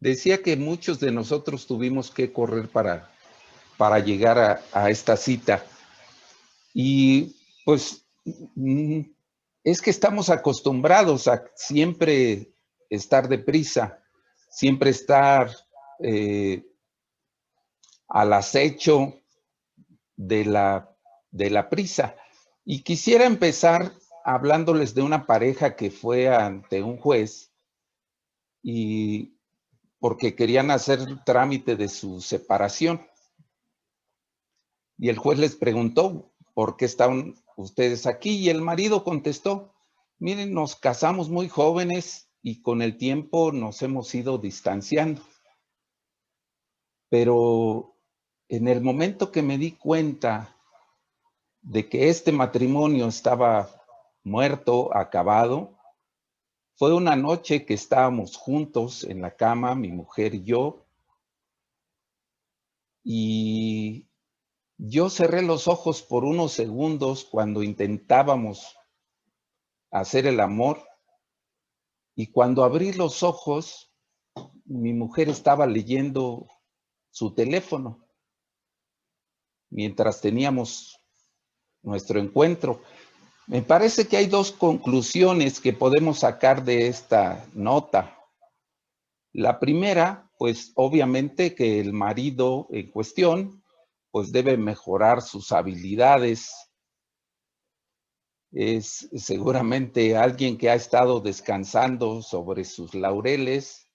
Decía que muchos de nosotros tuvimos que correr para llegar a esta cita. Y pues es que estamos acostumbrados a siempre estar deprisa, siempre estar eh, al acecho de la prisa. Y quisiera empezar hablándoles de una pareja que fue ante un juez y porque querían hacer trámite de su separación. Y el juez les preguntó, ¿por qué están ustedes aquí? Y el marido contestó, miren, nos casamos muy jóvenes y con el tiempo nos hemos ido distanciando. Pero en el momento que me di cuenta de que este matrimonio estaba muerto, acabado, fue una noche que estábamos juntos en la cama, mi mujer y yo, y yo cerré los ojos por unos segundos cuando intentábamos hacer el amor, y cuando abrí los ojos, mi mujer estaba leyendo su teléfono mientras teníamos nuestro encuentro. Me parece que hay dos conclusiones que podemos sacar de esta nota. La primera, pues obviamente que el marido en cuestión, pues debe mejorar sus habilidades. Es seguramente alguien que ha estado descansando sobre sus laureles,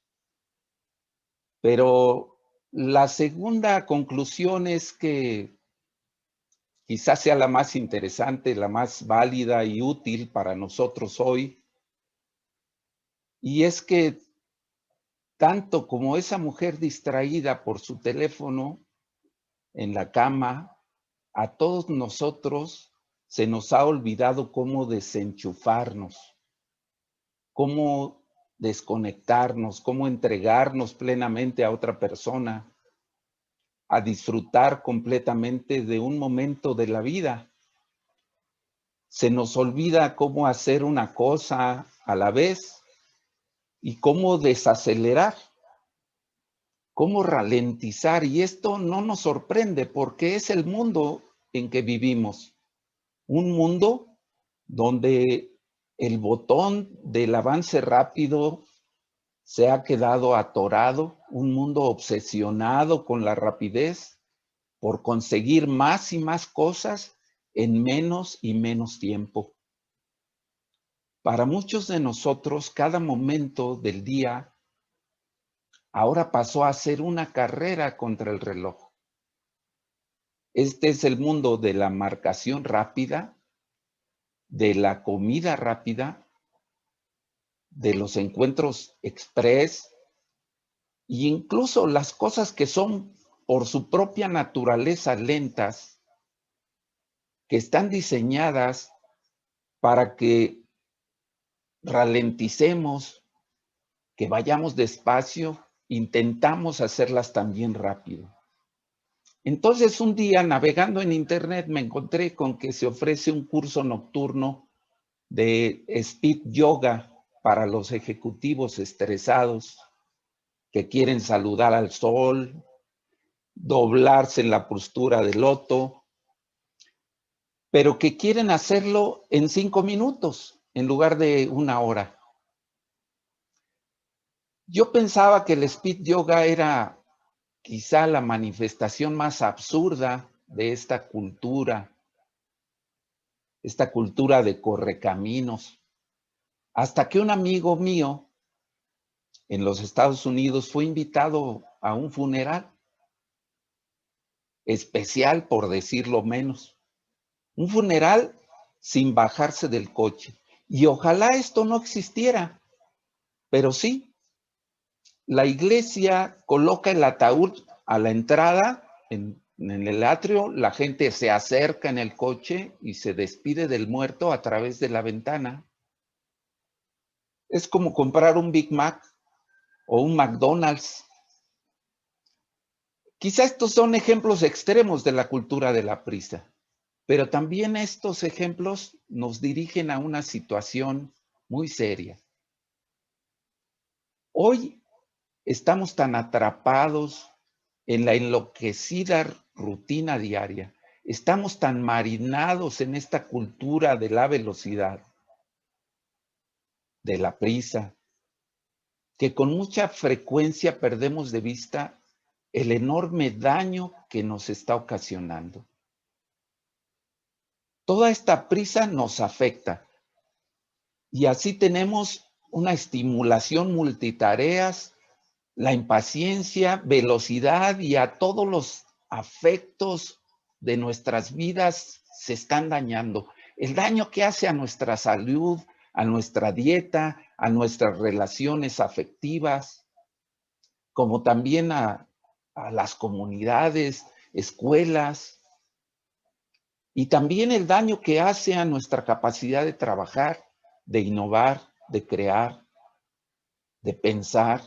pero la segunda conclusión es que quizás sea la más interesante, la más válida y útil para nosotros hoy, y es que tanto como esa mujer distraída por su teléfono en la cama, a todos nosotros se nos ha olvidado cómo desenchufarnos, cómo desconectarnos, cómo entregarnos plenamente a otra persona, a disfrutar completamente de un momento de la vida. Se nos olvida cómo hacer una cosa a la vez y cómo desacelerar, cómo ralentizar. Y esto no nos sorprende porque es el mundo en que vivimos. Un mundo donde el botón del avance rápido se ha quedado atorado, un mundo obsesionado con la rapidez por conseguir más y más cosas en menos y menos tiempo. Para muchos de nosotros, cada momento del día ahora pasó a ser una carrera contra el reloj. Este es el mundo de la marcación rápida, de la comida rápida, de los encuentros express e incluso las cosas que son por su propia naturaleza lentas, que están diseñadas para que ralenticemos, que vayamos despacio, intentamos hacerlas también rápido. Entonces, un día navegando en internet me encontré con que se ofrece un curso nocturno de speed yoga para los ejecutivos estresados que quieren saludar al sol, doblarse en la postura de loto, pero que quieren hacerlo en 5 minutos en lugar de 1 hora. Yo pensaba que el speed yoga era quizá la manifestación más absurda de esta cultura de correcaminos, hasta que un amigo mío en los Estados Unidos fue invitado a un funeral especial, por decirlo menos, un funeral sin bajarse del coche. Y ojalá esto no existiera, pero sí, la iglesia coloca el ataúd a la entrada, en el atrio, la gente se acerca en el coche y se despide del muerto a través de la ventana. Es como comprar un Big Mac o un McDonald's. Quizá estos son ejemplos extremos de la cultura de la prisa, pero también estos ejemplos nos dirigen a una situación muy seria. Hoy estamos tan atrapados en la enloquecida rutina diaria, estamos tan marinados en esta cultura de la velocidad, de la prisa, que con mucha frecuencia perdemos de vista el enorme daño que nos está ocasionando. Toda esta prisa nos afecta y así tenemos una estimulación multitareas, la impaciencia, velocidad y a todos los afectos de nuestras vidas se están dañando. El daño que hace a nuestra salud, a nuestra dieta, a nuestras relaciones afectivas, como también a las comunidades, escuelas, y también el daño que hace a nuestra capacidad de trabajar, de innovar, de crear, de pensar,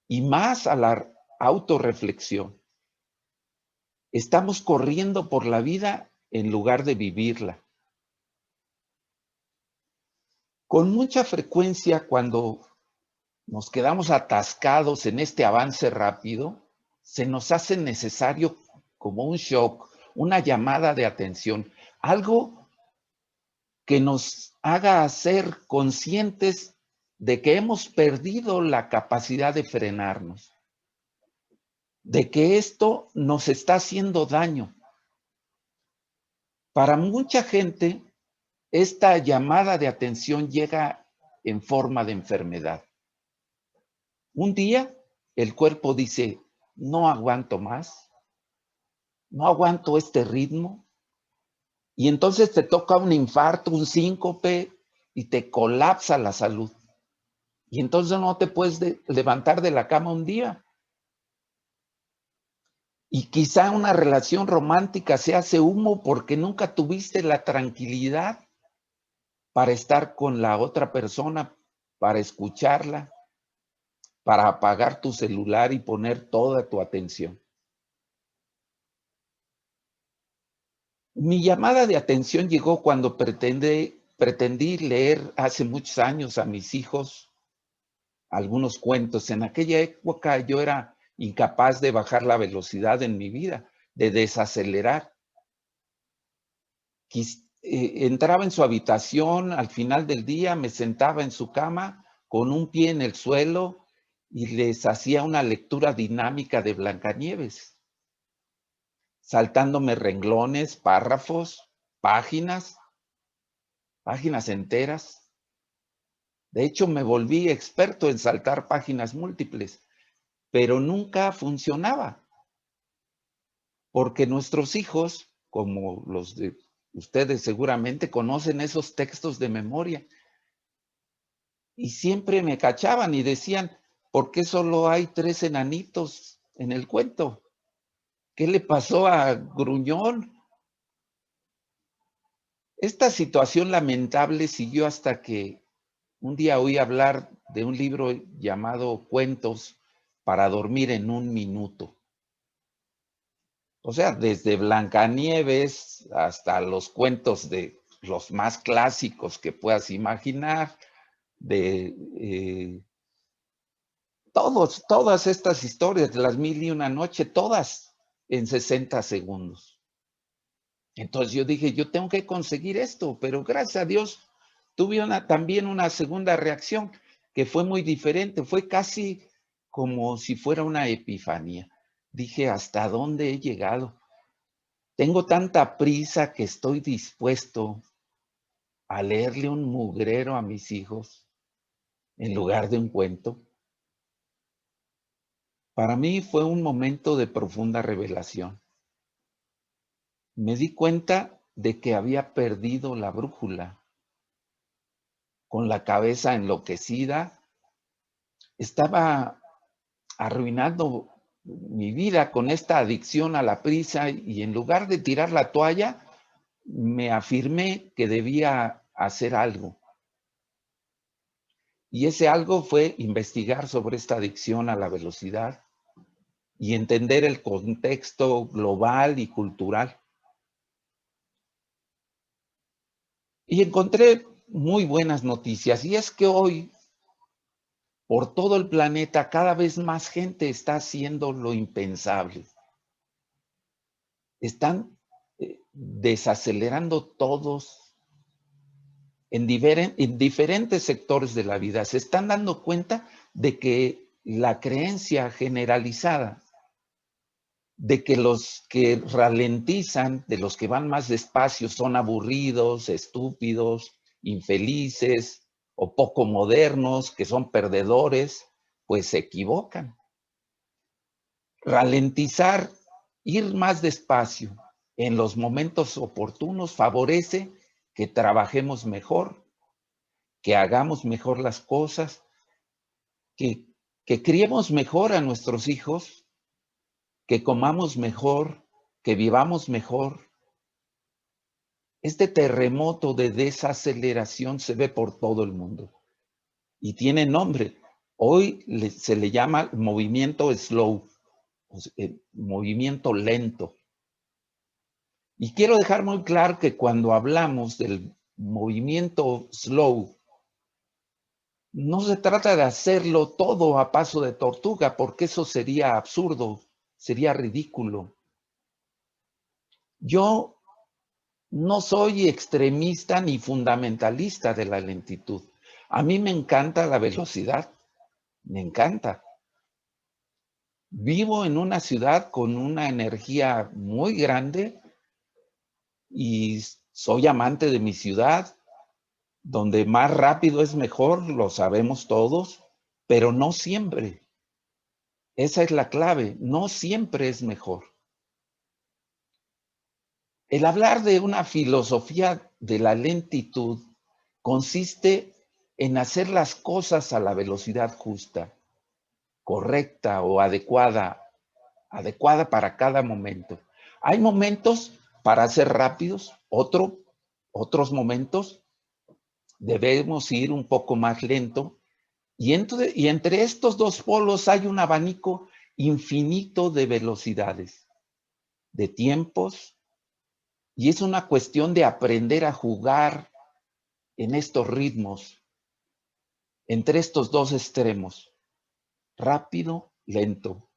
y más a la autorreflexión. Estamos corriendo por la vida en lugar de vivirla. Con mucha frecuencia, cuando nos quedamos atascados en este avance rápido, se nos hace necesario como un shock, una llamada de atención, algo que nos haga ser conscientes de que hemos perdido la capacidad de frenarnos, de que esto nos está haciendo daño. Para mucha gente, esta llamada de atención llega en forma de enfermedad. Un día, el cuerpo dice, no aguanto más, no aguanto este ritmo, y entonces te toca un infarto, un síncope, y te colapsa la salud. Y entonces no te puedes levantar de la cama un día. Y quizá una relación romántica se hace humo porque nunca tuviste la tranquilidad para estar con la otra persona, para escucharla, para apagar tu celular y poner toda tu atención. Mi llamada de atención llegó cuando pretendí leer hace muchos años a mis hijos algunos cuentos. En aquella época yo era incapaz de bajar la velocidad en mi vida, de desacelerar. Entraba en su habitación al final del día, me sentaba en su cama con un pie en el suelo y les hacía una lectura dinámica de Blancanieves, saltándome renglones, párrafos, páginas enteras. De hecho, me volví experto en saltar páginas múltiples, pero nunca funcionaba, porque nuestros hijos, como los de ustedes seguramente, conocen esos textos de memoria. Y siempre me cachaban y decían, ¿por qué solo hay 3 enanitos en el cuento? ¿Qué le pasó a Gruñón? Esta situación lamentable siguió hasta que un día oí hablar de un libro llamado Cuentos para dormir en un minuto. O sea, desde Blancanieves hasta los cuentos de los más clásicos que puedas imaginar, de todas estas historias de las 1001 noche, todas en 60 segundos. Entonces yo dije, yo tengo que conseguir esto, pero gracias a Dios tuve también una segunda reacción que fue muy diferente, fue casi como si fuera una epifanía. Dije, ¿hasta dónde he llegado? Tengo tanta prisa que estoy dispuesto a leerle un mugrero a mis hijos en lugar de un cuento. Para mí fue un momento de profunda revelación. Me di cuenta de que había perdido la brújula. Con la cabeza enloquecida, estaba arruinando mi vida con esta adicción a la prisa y en lugar de tirar la toalla, me afirmé que debía hacer algo. Y ese algo fue investigar sobre esta adicción a la velocidad y entender el contexto global y cultural. Y encontré muy buenas noticias, y es que hoy por todo el planeta, cada vez más gente está haciendo lo impensable. Están desacelerando todos en diferentes sectores de la vida. Se están dando cuenta de que la creencia generalizada de que los que ralentizan, de los que van más despacio, son aburridos, estúpidos, infelices o poco modernos, que son perdedores, pues se equivocan. Ralentizar, ir más despacio en los momentos oportunos favorece que trabajemos mejor, que hagamos mejor las cosas, que criemos mejor a nuestros hijos, que comamos mejor, que vivamos mejor. Este terremoto de desaceleración se ve por todo el mundo y tiene nombre. Hoy se le llama movimiento slow, movimiento lento. Y quiero dejar muy claro que cuando hablamos del movimiento slow, no se trata de hacerlo todo a paso de tortuga, porque eso sería absurdo, sería ridículo. Yo no soy extremista ni fundamentalista de la lentitud. A mí me encanta la velocidad, me encanta. Vivo en una ciudad con una energía muy grande y soy amante de mi ciudad, donde más rápido es mejor, lo sabemos todos, pero no siempre. Esa es la clave, no siempre es mejor. El hablar de una filosofía de la lentitud consiste en hacer las cosas a la velocidad justa, correcta o adecuada para cada momento. Hay momentos para ser rápidos, otros momentos debemos ir un poco más lento, y entre estos dos polos hay un abanico infinito de velocidades, de tiempos, y es una cuestión de aprender a jugar en estos ritmos, entre estos dos extremos, rápido, lento.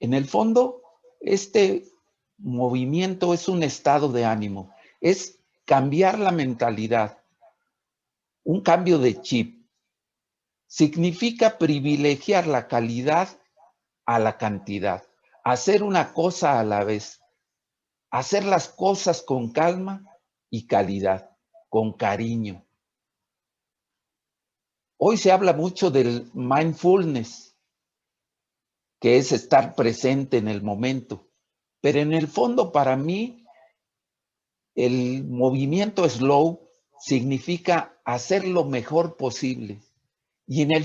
En el fondo, este movimiento es un estado de ánimo, es cambiar la mentalidad, un cambio de chip. Significa privilegiar la calidad a la cantidad, hacer una cosa a la vez, hacer las cosas con calma y calidad, con cariño. Hoy se habla mucho del mindfulness, que es estar presente en el momento, pero en el fondo para mí el movimiento slow significa hacer lo mejor posible. Y en el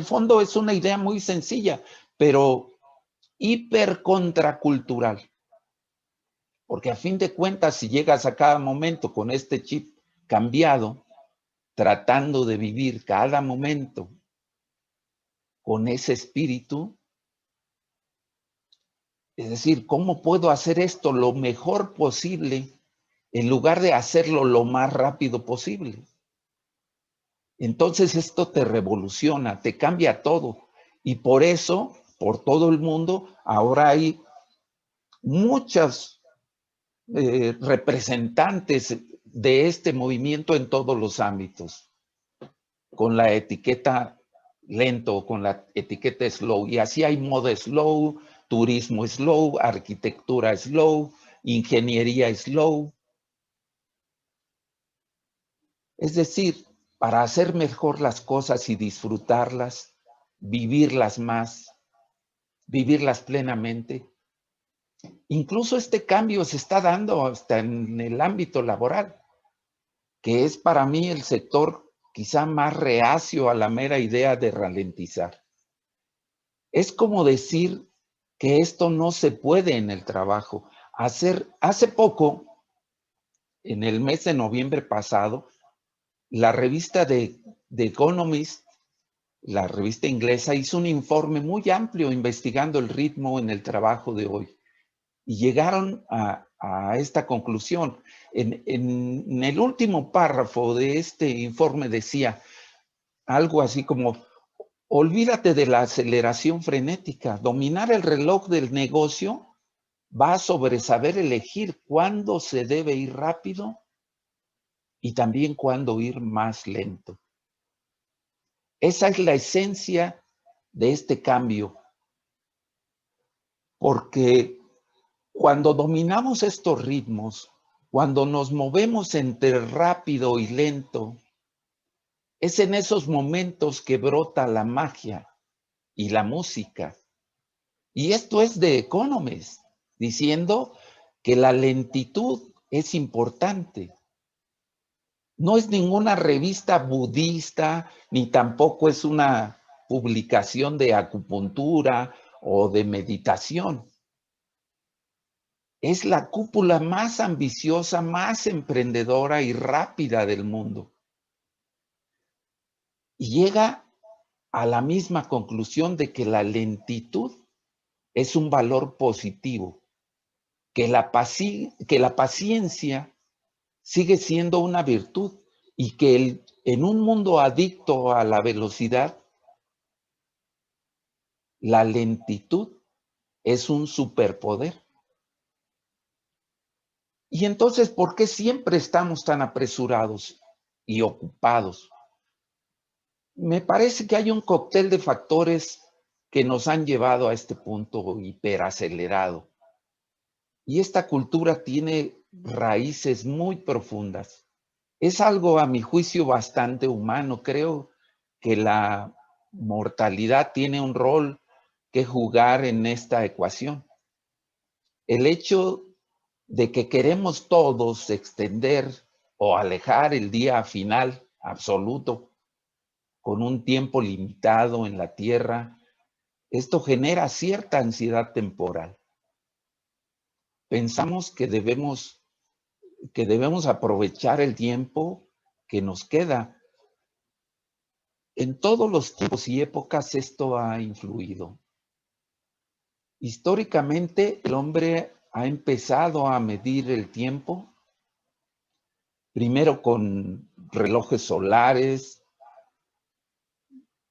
fondo es una idea muy sencilla, pero hipercontracultural. Porque a fin de cuentas, si llegas a cada momento con este chip cambiado, tratando de vivir cada momento con ese espíritu, es decir, ¿cómo puedo hacer esto lo mejor posible en lugar de hacerlo lo más rápido posible? Entonces esto te revoluciona, te cambia todo. Y por eso, por todo el mundo, ahora hay muchos representantes de este movimiento en todos los ámbitos, con la etiqueta lento, con la etiqueta slow. Y así hay moda slow, turismo slow, arquitectura slow, ingeniería slow. Es decir, para hacer mejor las cosas y disfrutarlas, vivirlas más, vivirlas plenamente. Incluso este cambio se está dando hasta en el ámbito laboral, que es para mí el sector quizá más reacio a la mera idea de ralentizar. Es como decir que esto no se puede en el trabajo. Hace poco, en el mes de noviembre pasado, la revista de Economist, la revista inglesa, hizo un informe muy amplio investigando el ritmo en el trabajo de hoy. Y llegaron a esta conclusión. En el último párrafo de este informe decía, algo así como, olvídate de la aceleración frenética. Dominar el reloj del negocio va sobre saber elegir cuándo se debe ir rápido y también cuándo ir más lento. Esa es la esencia de este cambio, porque cuando dominamos estos ritmos, cuando nos movemos entre rápido y lento, es en esos momentos que brota la magia y la música. Y esto es de Economist, diciendo que la lentitud es importante. No es ninguna revista budista, ni tampoco es una publicación de acupuntura o de meditación. Es la cúpula más ambiciosa, más emprendedora y rápida del mundo. Y llega a la misma conclusión de que la lentitud es un valor positivo, que la paciencia sigue siendo una virtud y que en un mundo adicto a la velocidad, la lentitud es un superpoder. Y entonces, ¿por qué siempre estamos tan apresurados y ocupados? Me parece que hay un cóctel de factores que nos han llevado a este punto hiperacelerado. Y esta cultura tiene raíces muy profundas. Es algo, a mi juicio, bastante humano. Creo que la mortalidad tiene un rol que jugar en esta ecuación. El hecho de que queremos todos extender o alejar el día final absoluto con un tiempo limitado en la Tierra, esto genera cierta ansiedad temporal. Pensamos que debemos aprovechar el tiempo que nos queda. En todos los tiempos y épocas esto ha influido. Históricamente, el hombre ha empezado a medir el tiempo, primero con relojes solares,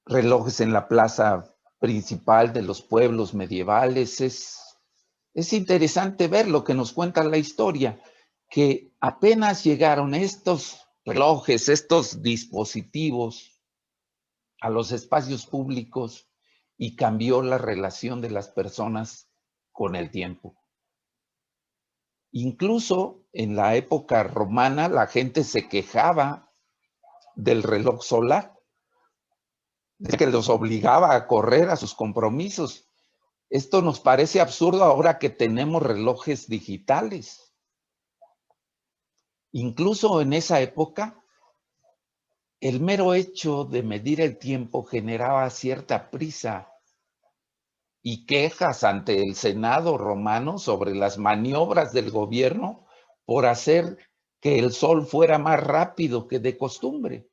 relojes en la plaza principal de los pueblos medievales. Es interesante ver lo que nos cuenta la historia, que apenas llegaron estos relojes, estos dispositivos a los espacios públicos y cambió la relación de las personas con el tiempo. Incluso en la época romana la gente se quejaba del reloj solar, de que los obligaba a correr a sus compromisos. Esto nos parece absurdo ahora que tenemos relojes digitales. Incluso en esa época, el mero hecho de medir el tiempo generaba cierta prisa y quejas ante el Senado romano sobre las maniobras del gobierno por hacer que el sol fuera más rápido que de costumbre.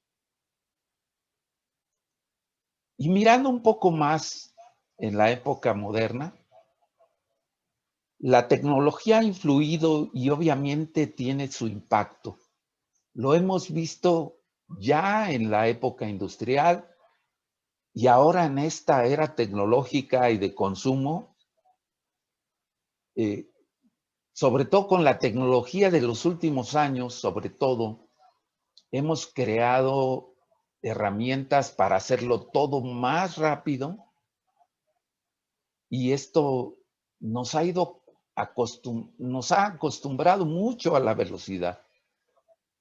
Y mirando un poco más en la época moderna, la tecnología ha influido y obviamente tiene su impacto. Lo hemos visto ya en la época industrial y ahora en esta era tecnológica y de consumo, sobre todo con la tecnología de los últimos años, sobre todo, hemos creado herramientas para hacerlo todo más rápido y esto nos ha acostumbrado mucho a la velocidad.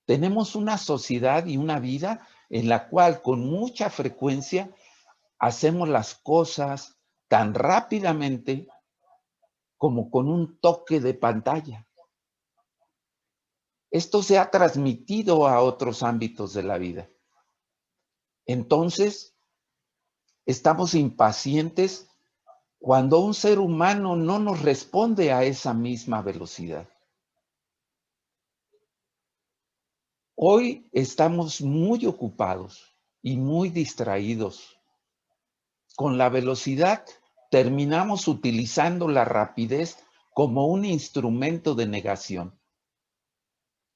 Tenemos una sociedad y una vida en la cual con mucha frecuencia hacemos las cosas tan rápidamente como con un toque de pantalla. Esto se ha transmitido a otros ámbitos de la vida. Entonces, estamos impacientes cuando un ser humano no nos responde a esa misma velocidad. Hoy estamos muy ocupados y muy distraídos. Con la velocidad terminamos utilizando la rapidez como un instrumento de negación.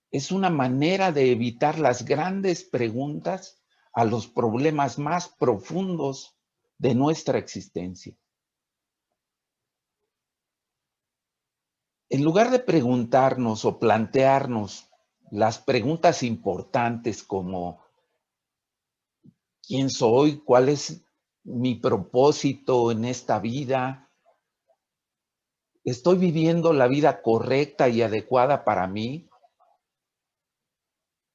Es una manera de evitar las grandes preguntas a los problemas más profundos de nuestra existencia. En lugar de preguntarnos o plantearnos las preguntas importantes como ¿quién soy? ¿Cuál es mi propósito en esta vida? ¿Estoy viviendo la vida correcta y adecuada para mí?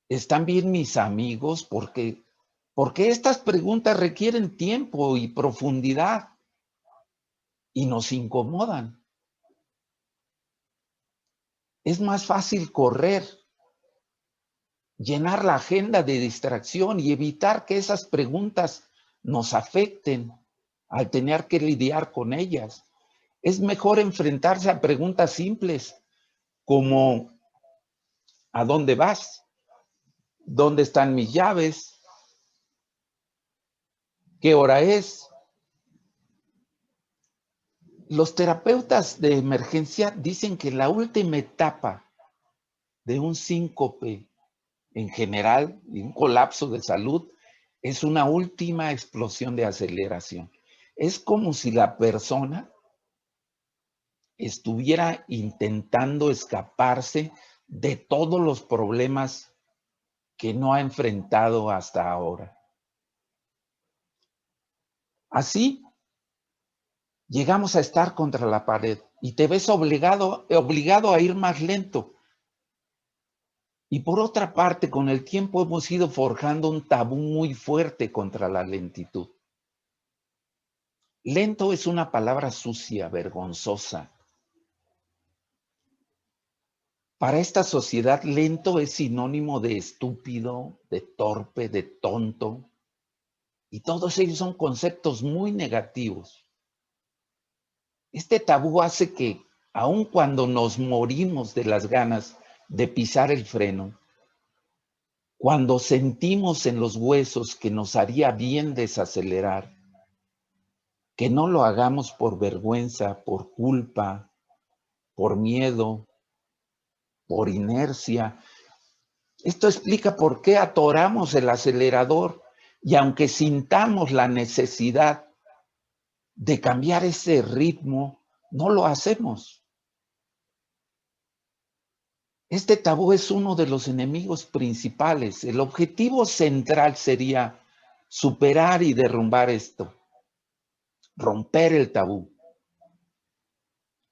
¿Están bien mis amigos? Porque estas preguntas requieren tiempo y profundidad y nos incomodan. Es más fácil correr, llenar la agenda de distracción y evitar que esas preguntas nos afecten al tener que lidiar con ellas. Es mejor enfrentarse a preguntas simples como ¿a dónde vas? ¿Dónde están mis llaves? ¿Qué hora es? Los terapeutas de emergencia dicen que la última etapa de un síncope en general y un colapso de salud es una última explosión de aceleración. Es como si la persona estuviera intentando escaparse de todos los problemas que no ha enfrentado hasta ahora. Así, llegamos a estar contra la pared y te ves obligado a ir más lento. Y por otra parte, con el tiempo hemos ido forjando un tabú muy fuerte contra la lentitud. Lento es una palabra sucia, vergonzosa. Para esta sociedad, lento es sinónimo de estúpido, de torpe, de tonto. Y todos ellos son conceptos muy negativos. Este tabú hace que, aun cuando nos morimos de las ganas de pisar el freno, cuando sentimos en los huesos que nos haría bien desacelerar, que no lo hagamos por vergüenza, por culpa, por miedo, por inercia. Esto explica por qué atoramos el acelerador y aunque sintamos la necesidad de cambiar ese ritmo, no lo hacemos. Este tabú es uno de los enemigos principales. El objetivo central sería superar y derrumbar esto, romper el tabú.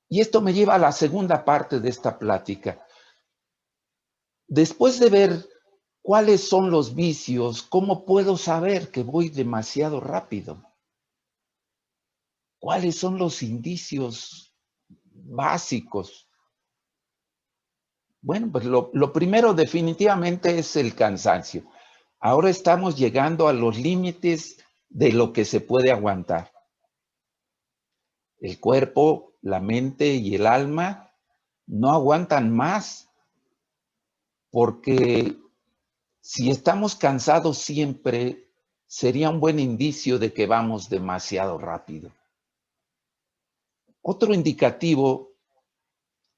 Y esto me lleva a la segunda parte de esta plática. Después de ver cuáles son los vicios, ¿cómo puedo saber que voy demasiado rápido? ¿Cuáles son los indicios básicos? Bueno, pues lo primero definitivamente es el cansancio. Ahora estamos llegando a los límites de lo que se puede aguantar. El cuerpo, la mente y el alma no aguantan más porque si estamos cansados siempre, sería un buen indicio de que vamos demasiado rápido. Otro indicativo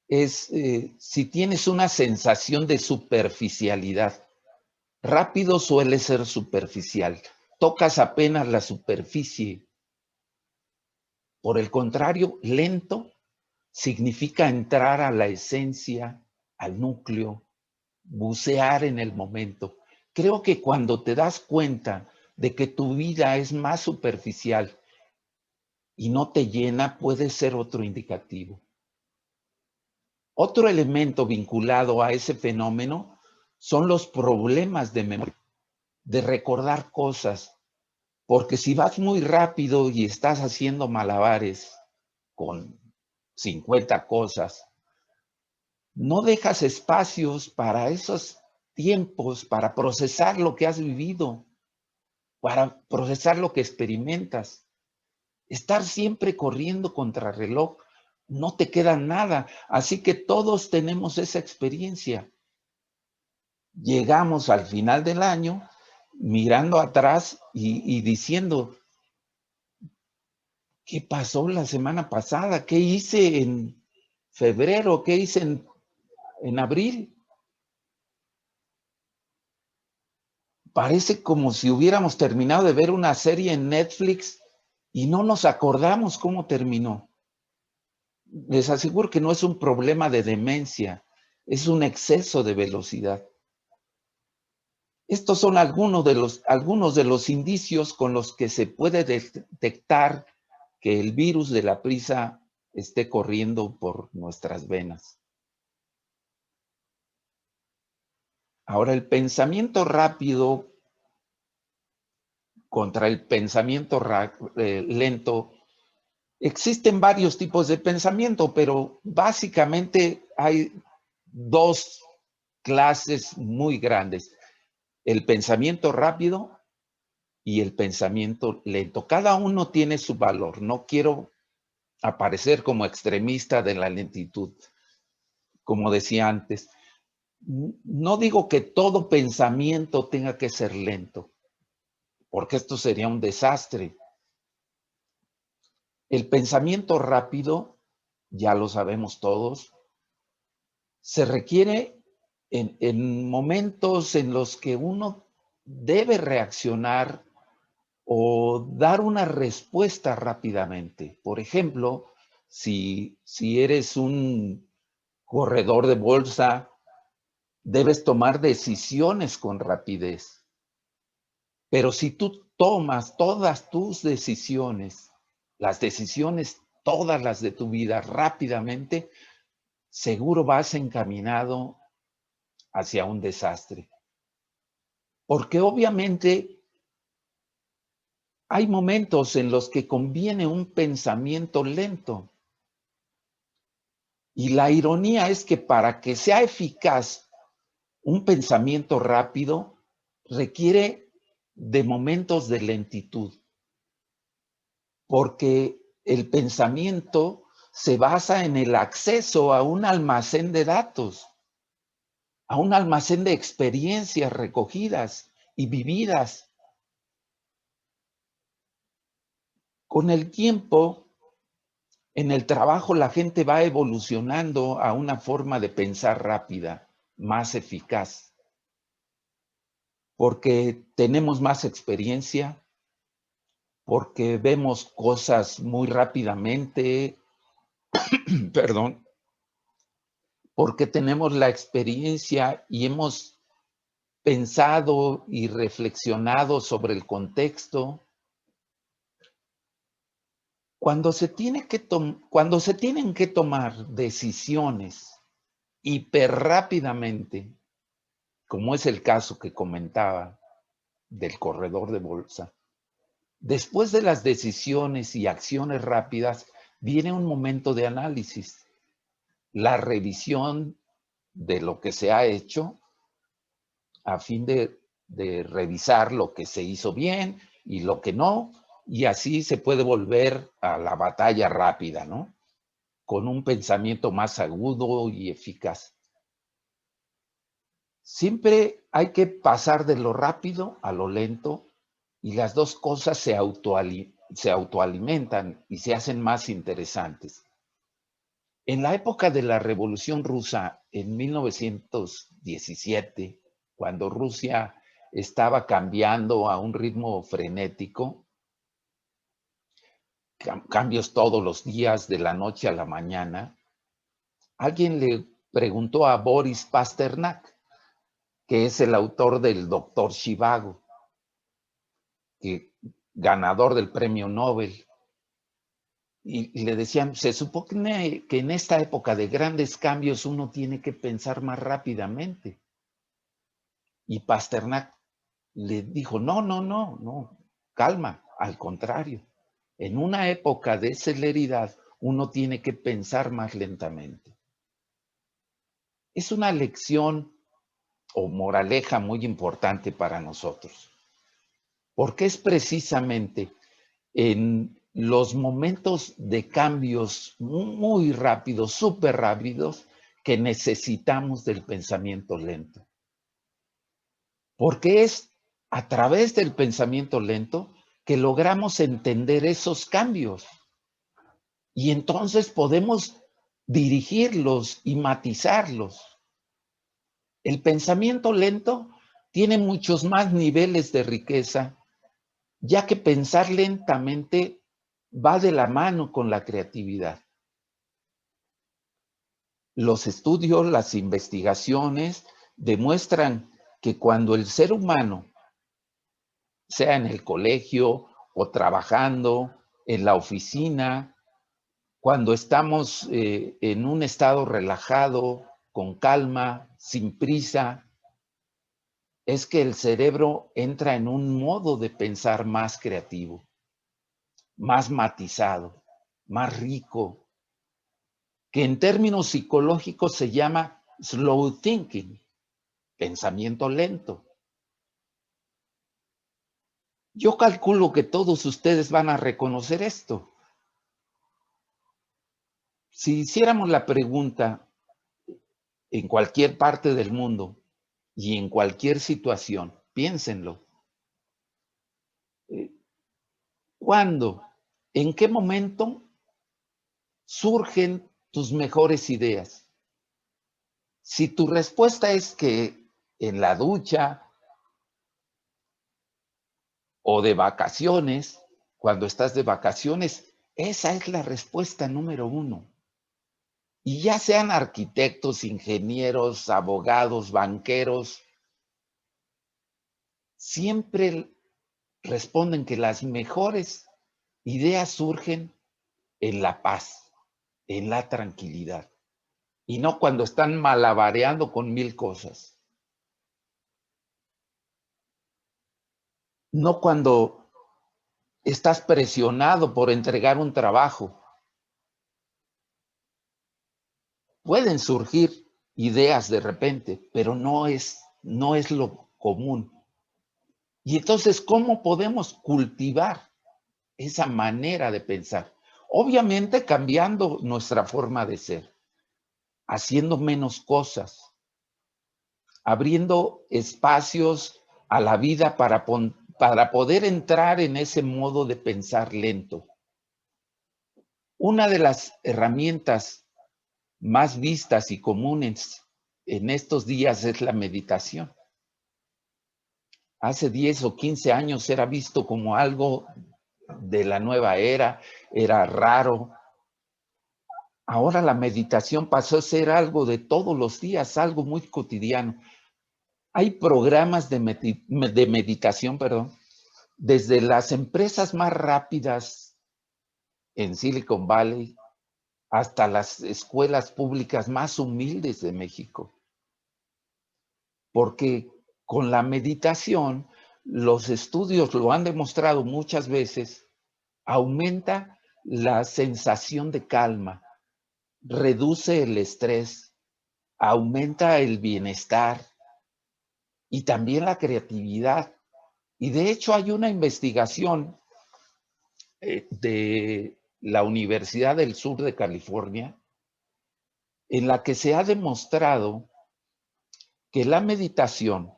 es si tienes una sensación de superficialidad. Rápido suele ser superficial. Tocas apenas la superficie. Por el contrario, lento significa entrar a la esencia, al núcleo, bucear en el momento. Creo que cuando te das cuenta de que tu vida es más superficial y no te llena, puede ser otro indicativo. Otro elemento vinculado a ese fenómeno son los problemas de memoria, de recordar cosas, porque si vas muy rápido y estás haciendo malabares con 50 cosas, no dejas espacios para esos tiempos, para procesar lo que has vivido, para procesar lo que experimentas. Estar siempre corriendo contra reloj, no te queda nada. Así que todos tenemos esa experiencia. Llegamos al final del año mirando atrás y diciendo, ¿qué pasó la semana pasada? ¿Qué hice en febrero? ¿Qué hice en abril? Parece como si hubiéramos terminado de ver una serie en Netflix y no nos acordamos cómo terminó. Les aseguro que no es un problema de demencia, es un exceso de velocidad. Estos son algunos de los indicios con los que se puede detectar que el virus de la prisa esté corriendo por nuestras venas. Ahora, el pensamiento rápido contra el pensamiento lento. Existen varios tipos de pensamiento, pero básicamente hay dos clases muy grandes: el pensamiento rápido y el pensamiento lento. Cada uno tiene su valor. No quiero aparecer como extremista de la lentitud, como decía antes. No digo que todo pensamiento tenga que ser lento, porque esto sería un desastre. El pensamiento rápido, ya lo sabemos todos, se requiere en momentos en los que uno debe reaccionar o dar una respuesta rápidamente. Por ejemplo, si eres un corredor de bolsa, debes tomar decisiones con rapidez. Pero si tú tomas todas tus decisiones, las decisiones, todas las de tu vida rápidamente, seguro vas encaminado hacia un desastre. Porque obviamente hay momentos en los que conviene un pensamiento lento. Y la ironía es que para que sea eficaz un pensamiento rápido requiere de momentos de lentitud. Porque el pensamiento se basa en el acceso a un almacén de datos, a un almacén de experiencias recogidas y vividas. Con el tiempo, en el trabajo la gente va evolucionando a una forma de pensar rápida, más eficaz, porque tenemos más experiencia, porque vemos cosas muy rápidamente, perdón, porque tenemos la experiencia y hemos pensado y reflexionado sobre el contexto. Cuando se tienen que tomar decisiones hiperrápidamente, como es el caso que comentaba del corredor de bolsa, después de las decisiones y acciones rápidas, viene un momento de análisis, la revisión de lo que se ha hecho a fin de revisar lo que se hizo bien y lo que no, y así se puede volver a la batalla rápida, ¿no? Con un pensamiento más agudo y eficaz. Siempre hay que pasar de lo rápido a lo lento y las dos cosas se autoalimentan y se hacen más interesantes. En la época de la Revolución Rusa, en 1917, cuando Rusia estaba cambiando a un ritmo frenético, cambios todos los días de la noche a la mañana, alguien le preguntó a Boris Pasternak, que es el autor del Doctor Zhivago, ganador del premio Nobel. Y le decían, se supone que en esta época de grandes cambios uno tiene que pensar más rápidamente. Y Pasternak le dijo, no, calma, al contrario. En una época de celeridad uno tiene que pensar más lentamente. Es una lección o moraleja muy importante para nosotros, porque es precisamente en los momentos de cambios muy rápidos, súper rápidos, que necesitamos del pensamiento lento. Porque es a través del pensamiento lento que logramos entender esos cambios. Y entonces podemos dirigirlos y matizarlos. El pensamiento lento tiene muchos más niveles de riqueza, ya que pensar lentamente va de la mano con la creatividad. Los estudios, las investigaciones demuestran que cuando el ser humano, sea en el colegio o trabajando, en la oficina, cuando estamos en un estado relajado, con calma, sin prisa, es que el cerebro entra en un modo de pensar más creativo, más matizado, más rico, que en términos psicológicos se llama slow thinking, pensamiento lento. Yo calculo que todos ustedes van a reconocer esto. Si hiciéramos la pregunta en cualquier parte del mundo y en cualquier situación, piénsenlo. ¿Cuándo? ¿En qué momento surgen tus mejores ideas? Si tu respuesta es que en la ducha o de vacaciones, cuando estás de vacaciones, esa es la respuesta número uno. Y ya sean arquitectos, ingenieros, abogados, banqueros, siempre responden que las mejores ideas surgen en la paz, en la tranquilidad, y no cuando están malabareando con mil cosas. No cuando estás presionado por entregar un trabajo. Pueden surgir ideas de repente, pero no es lo común. Y entonces, ¿cómo podemos cultivar esa manera de pensar? Obviamente cambiando nuestra forma de ser, haciendo menos cosas, abriendo espacios a la vida para poder entrar en ese modo de pensar lento. Una de las herramientas más vistas y comunes en estos días es la meditación. Hace 10 o 15 años era visto como algo de la nueva era raro. Ahora la meditación pasó a ser algo de todos los días, algo muy cotidiano. Hay programas de meditación, perdón, desde las empresas más rápidas en Silicon Valley hasta las escuelas públicas más humildes de México. Porque con la meditación, los estudios lo han demostrado muchas veces, aumenta la sensación de calma, reduce el estrés, aumenta el bienestar y también la creatividad. Y de hecho hay una investigación de la Universidad del Sur de California en la que se ha demostrado que la meditación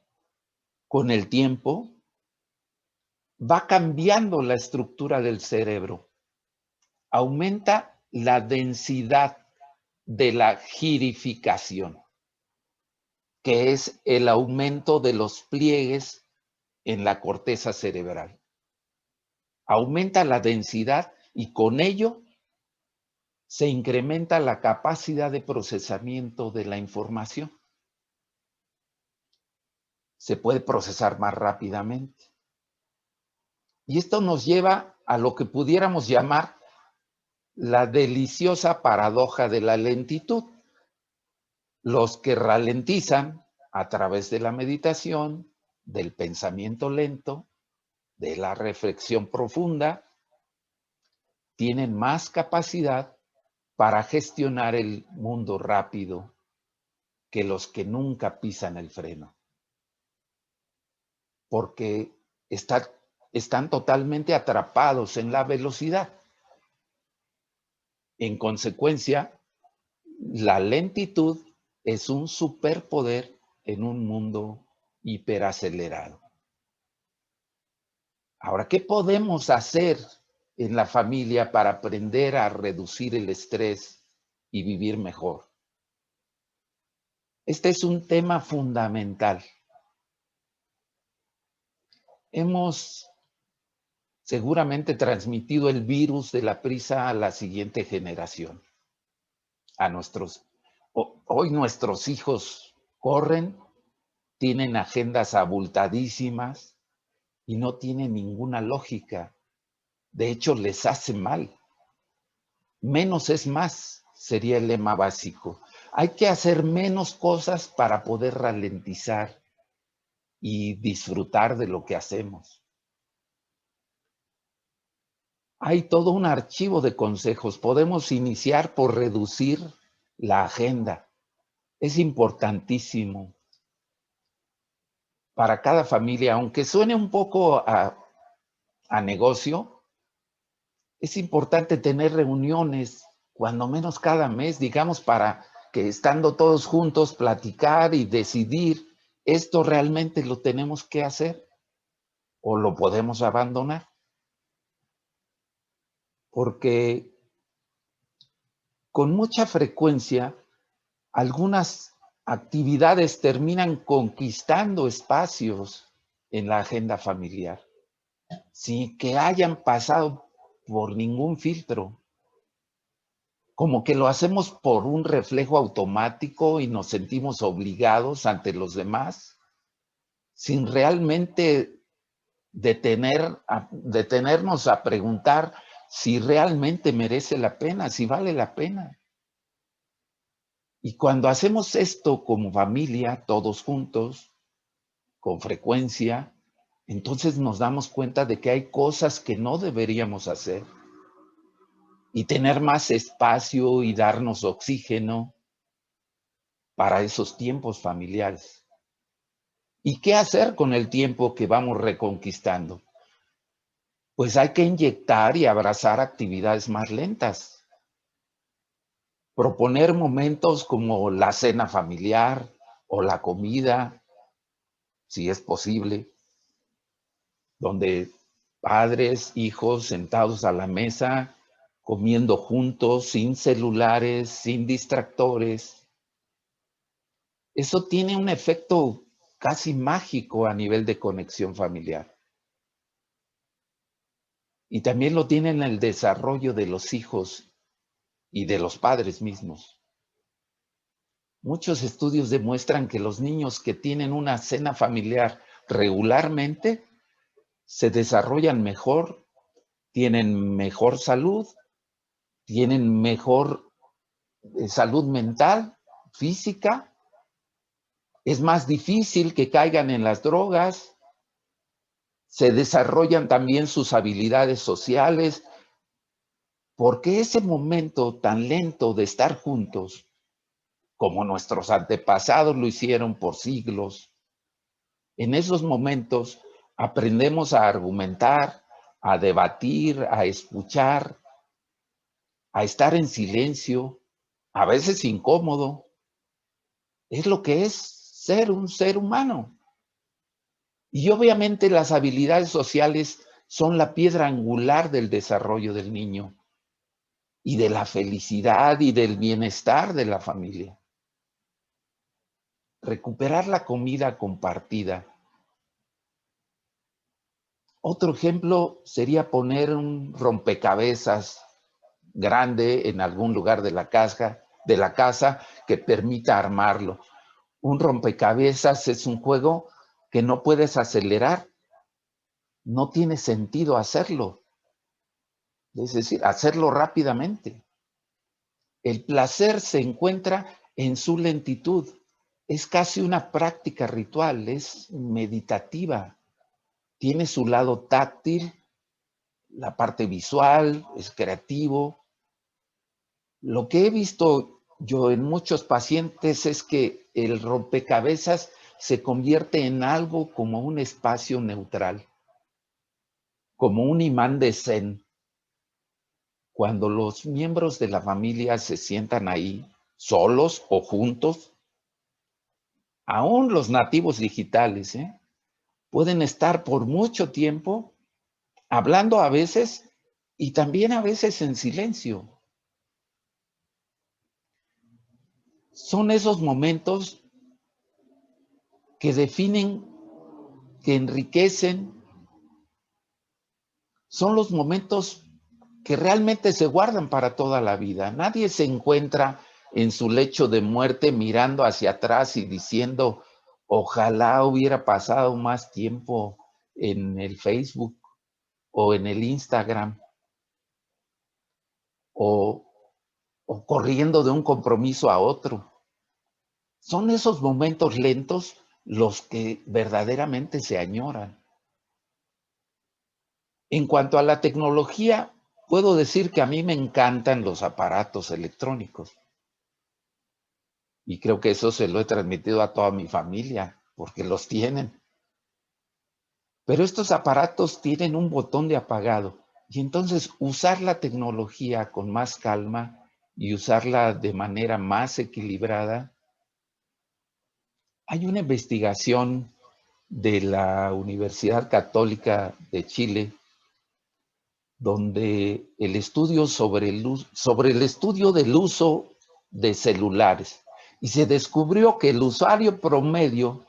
con el tiempo va cambiando la estructura del cerebro, aumenta la densidad de la girificación, que es el aumento de los pliegues en la corteza cerebral. Aumenta la densidad y con ello se incrementa la capacidad de procesamiento de la información. Se puede procesar más rápidamente. Y esto nos lleva a lo que pudiéramos llamar la deliciosa paradoja de la lentitud. Los que ralentizan a través de la meditación, del pensamiento lento, de la reflexión profunda, tienen más capacidad para gestionar el mundo rápido que los que nunca pisan el freno, porque están totalmente atrapados en la velocidad. En consecuencia, la lentitud es un superpoder en un mundo hiperacelerado. Ahora, ¿qué podemos hacer en la familia para aprender a reducir el estrés y vivir mejor? Este es un tema fundamental. hemos seguramente transmitido el virus de la prisa a la siguiente generación, a hoy nuestros hijos corren, tienen agendas abultadísimas y no tienen ninguna lógica. De hecho, les hace mal. Menos es más, sería el lema básico. Hay que hacer menos cosas para poder ralentizar y disfrutar de lo que hacemos. Hay todo un archivo de consejos. Podemos iniciar por reducir la agenda. Es importantísimo para cada familia, aunque suene un poco a negocio, es importante tener reuniones, cuando menos cada mes, digamos, para que estando todos juntos, platicar y decidir, ¿esto realmente lo tenemos que hacer o lo podemos abandonar? Porque con mucha frecuencia, algunas actividades terminan conquistando espacios en la agenda familiar, sin que hayan pasado por ningún filtro. Como que lo hacemos por un reflejo automático y nos sentimos obligados ante los demás, sin realmente detenernos a preguntar si realmente merece la pena, si vale la pena. Y cuando hacemos esto como familia, todos juntos, con frecuencia, entonces nos damos cuenta de que hay cosas que no deberíamos hacer y tener más espacio y darnos oxígeno para esos tiempos familiares. ¿Y qué hacer con el tiempo que vamos reconquistando? Pues hay que inyectar y abrazar actividades más lentas. Proponer momentos como la cena familiar o la comida, si es posible, donde padres, hijos sentados a la mesa, comiendo juntos, sin celulares, sin distractores. Eso tiene un efecto casi mágico a nivel de conexión familiar. Y también lo tiene en el desarrollo de los hijos y de los padres mismos. Muchos estudios demuestran que los niños que tienen una cena familiar regularmente se desarrollan mejor, tienen mejor salud, tienen mejor salud mental, física. Es más difícil que caigan en las drogas, se desarrollan también sus habilidades sociales, porque ese momento tan lento de estar juntos, como nuestros antepasados lo hicieron por siglos, en esos momentos aprendemos a argumentar, a debatir, a escuchar, a estar en silencio, a veces incómodo. Es lo que es ser un ser humano. Y obviamente las habilidades sociales son la piedra angular del desarrollo del niño y de la felicidad y del bienestar de la familia. Recuperar la comida compartida. Otro ejemplo sería poner un rompecabezas grande en algún lugar de la casa que permita armarlo. Un rompecabezas es un juego que no puedes acelerar, no tiene sentido hacerlo, es decir, hacerlo rápidamente. El placer se encuentra en su lentitud, es casi una práctica ritual, es meditativa, tiene su lado táctil, la parte visual, es creativo. Lo que he visto yo en muchos pacientes es que el rompecabezas se convierte en algo como un espacio neutral, como un imán de zen. Cuando los miembros de la familia se sientan ahí, solos o juntos, aún los nativos digitales, pueden estar por mucho tiempo hablando a veces y también a veces en silencio. Son esos momentos que definen, que enriquecen son los momentos que realmente se guardan para toda la vida. Nadie se encuentra en su lecho de muerte mirando hacia atrás y diciendo, ojalá hubiera pasado más tiempo en el Facebook o en el Instagram o, o corriendo de un compromiso a otro. Son esos momentos lentos los que verdaderamente se añoran. En cuanto a la tecnología, puedo decir que a mí me encantan los aparatos electrónicos. Y creo que eso se lo he transmitido a toda mi familia, porque los tienen. Pero estos aparatos tienen un botón de apagado. Y entonces usar la tecnología con más calma y usarla de manera más equilibrada. Hay una investigación de la Universidad Católica de Chile donde el estudio sobre el estudio del uso de celulares, y se descubrió que el usuario promedio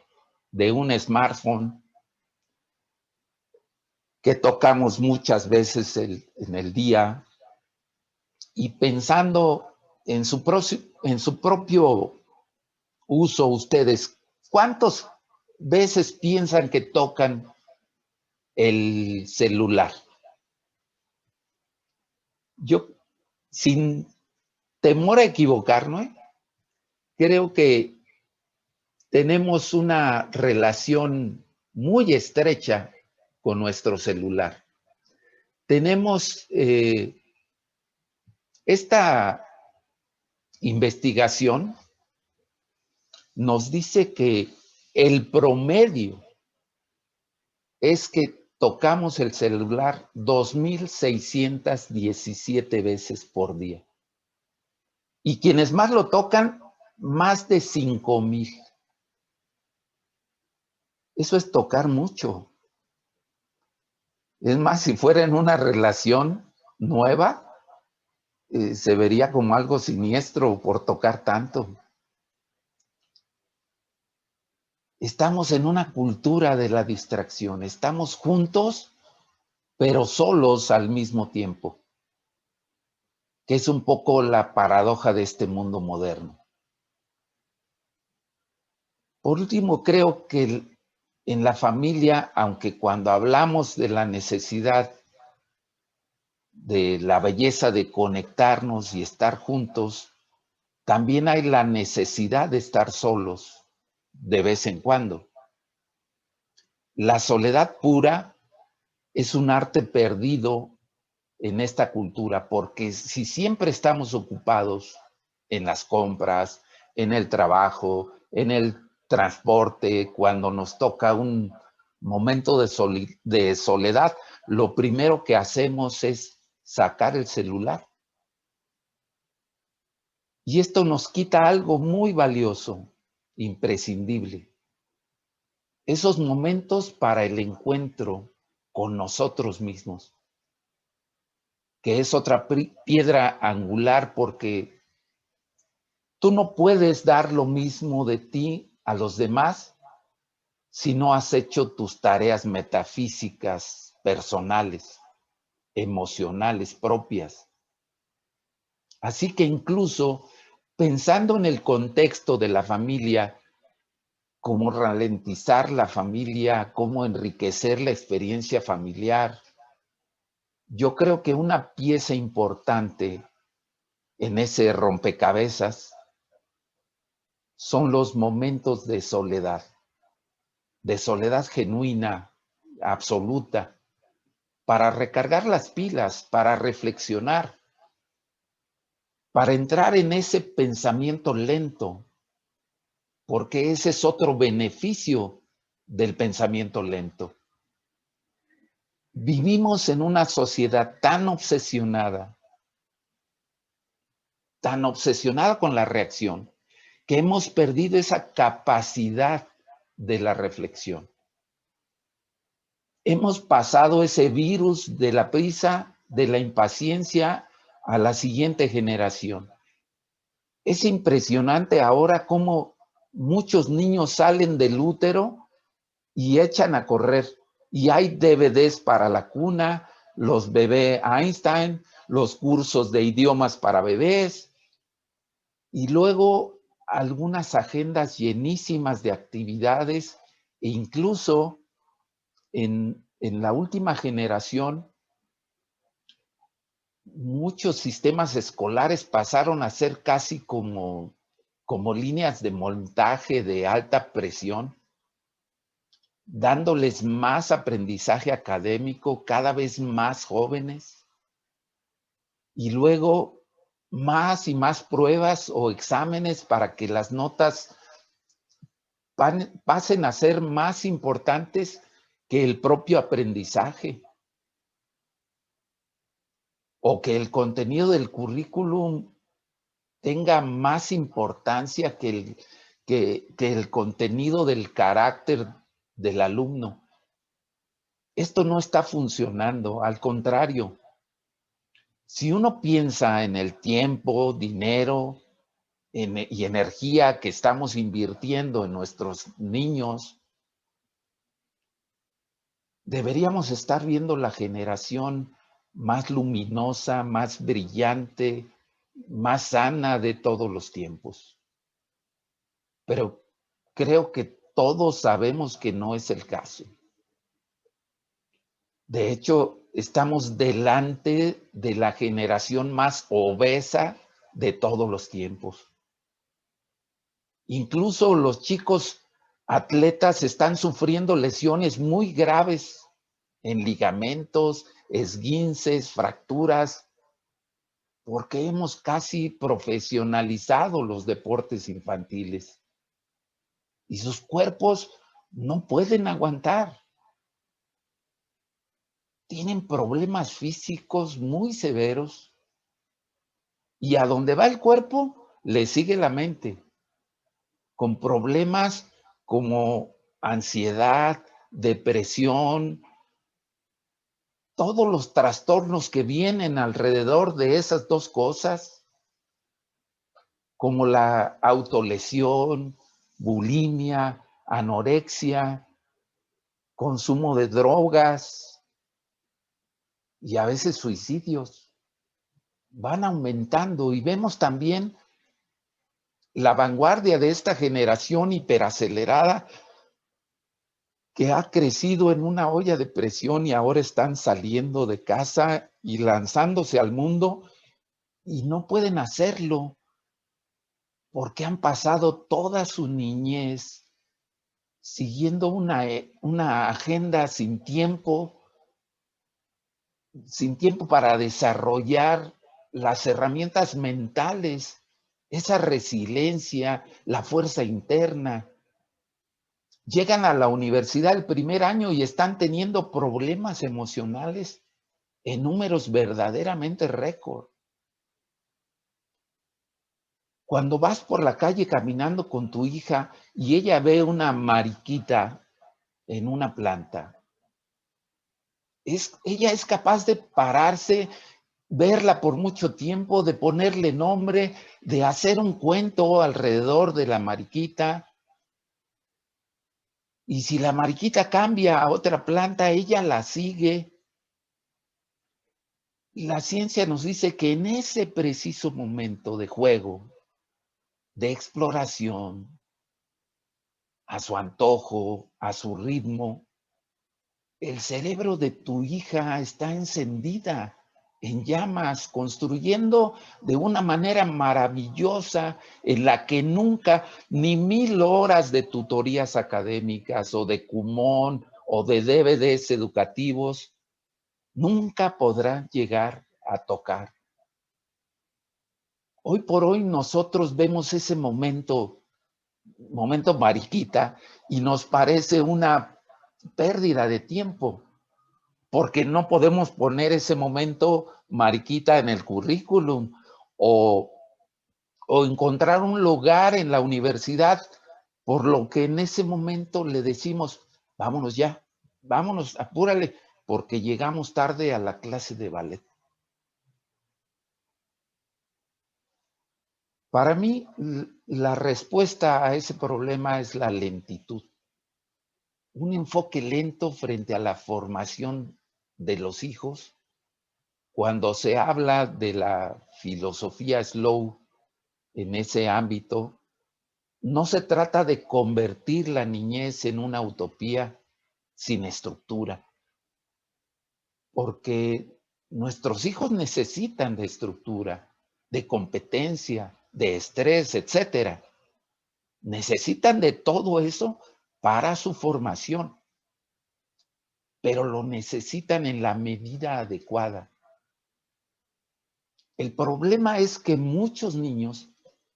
de un smartphone que tocamos muchas veces en el día y pensando en su propio uso, ustedes, ¿cuántas veces piensan que tocan el celular? Yo, sin temor a equivocarme, creo que tenemos una relación muy estrecha con nuestro celular. Tenemos esta investigación nos dice que el promedio es que tocamos el celular 2,617 veces por día. Y quienes más lo tocan, más de 5,000. Eso es tocar mucho. Es más, si fuera en una relación nueva, se vería como algo siniestro por tocar tanto. Estamos en una cultura de la distracción. Estamos juntos, pero solos al mismo tiempo, que es un poco la paradoja de este mundo moderno. Por último, creo que en la familia, aunque cuando hablamos de la necesidad de la belleza de conectarnos y estar juntos, también hay la necesidad de estar solos de vez en cuando. La soledad pura es un arte perdido en esta cultura, porque si siempre estamos ocupados en las compras, en el trabajo, en el transporte, cuando nos toca un momento de soledad, lo primero que hacemos es sacar el celular. Y esto nos quita algo muy valioso, imprescindible. Esos momentos para el encuentro con nosotros mismos, que es otra piedra angular porque tú no puedes dar lo mismo de ti a los demás si no has hecho tus tareas metafísicas, personales, emocionales, propias. Así que incluso pensando en el contexto de la familia, cómo ralentizar la familia, cómo enriquecer la experiencia familiar, yo creo que una pieza importante en ese rompecabezas son los momentos de soledad genuina, absoluta, para recargar las pilas, para reflexionar, para entrar en ese pensamiento lento, porque ese es otro beneficio del pensamiento lento. Vivimos en una sociedad tan obsesionada con la reacción, que hemos perdido esa capacidad de la reflexión. Hemos pasado ese virus de la prisa, de la impaciencia a la siguiente generación. Es impresionante ahora cómo muchos niños salen del útero y echan a correr. Y hay DVDs para la cuna, los bebé Einstein, los cursos de idiomas para bebés, y luego algunas agendas llenísimas de actividades, e incluso en la última generación, muchos sistemas escolares pasaron a ser casi como líneas de montaje de alta presión, dándoles más aprendizaje académico, cada vez más jóvenes, y luego más y más pruebas o exámenes para que las notas pasen a ser más importantes que el propio aprendizaje, o que el contenido del currículum tenga más importancia que el contenido del carácter del alumno. Esto no está funcionando, al contrario. Si uno piensa en el tiempo, dinero y energía que estamos invirtiendo en nuestros niños, deberíamos estar viendo la generación más luminosa, más brillante, más sana de todos los tiempos. Pero creo que todos sabemos que no es el caso. De hecho, estamos delante de la generación más obesa de todos los tiempos. Incluso los chicos atletas están sufriendo lesiones muy graves en ligamentos, esguinces, fracturas, porque hemos casi profesionalizado los deportes infantiles. Y sus cuerpos no pueden aguantar. Tienen problemas físicos muy severos. Y a donde va el cuerpo, le sigue la mente, con problemas como ansiedad, depresión, todos los trastornos que vienen alrededor de esas dos cosas, como la autolesión, bulimia, anorexia, consumo de drogas y a veces suicidios, van aumentando. Y vemos también la vanguardia de esta generación hiperacelerada que ha crecido en una olla de presión y ahora están saliendo de casa y lanzándose al mundo y no pueden hacerlo porque han pasado toda su niñez siguiendo una agenda sin tiempo para desarrollar las herramientas mentales, esa resiliencia, la fuerza interna. Llegan a la universidad el primer año y están teniendo problemas emocionales en números verdaderamente récord. Cuando vas por la calle caminando con tu hija y ella ve una mariquita en una planta, ella es capaz de pararse, verla por mucho tiempo, de ponerle nombre, de hacer un cuento alrededor de la mariquita. Y si la mariquita cambia a otra planta, ella la sigue. La ciencia nos dice que en ese preciso momento de juego, de exploración, a su antojo, a su ritmo, el cerebro de tu hija está encendida, en llamas, construyendo de una manera maravillosa en la que nunca, ni 1000 horas de tutorías académicas o de Kumon o de DVDs educativos, nunca podrán llegar a tocar. Hoy por hoy nosotros vemos ese momento mariquita, y nos parece una pérdida de tiempo, porque no podemos poner ese momento mariquita en el currículum o encontrar un lugar en la universidad, por lo que en ese momento le decimos, vámonos ya, vámonos, apúrale, porque llegamos tarde a la clase de ballet. Para mí, la respuesta a ese problema es la lentitud. Un enfoque lento frente a la formación de los hijos cuando se habla de la filosofía slow en ese ámbito, no se trata de convertir la niñez en una utopía sin estructura, porque nuestros hijos necesitan de estructura, de competencia, de estrés, etcétera. Necesitan de todo eso para su formación, pero lo necesitan en la medida adecuada. El problema es que muchos niños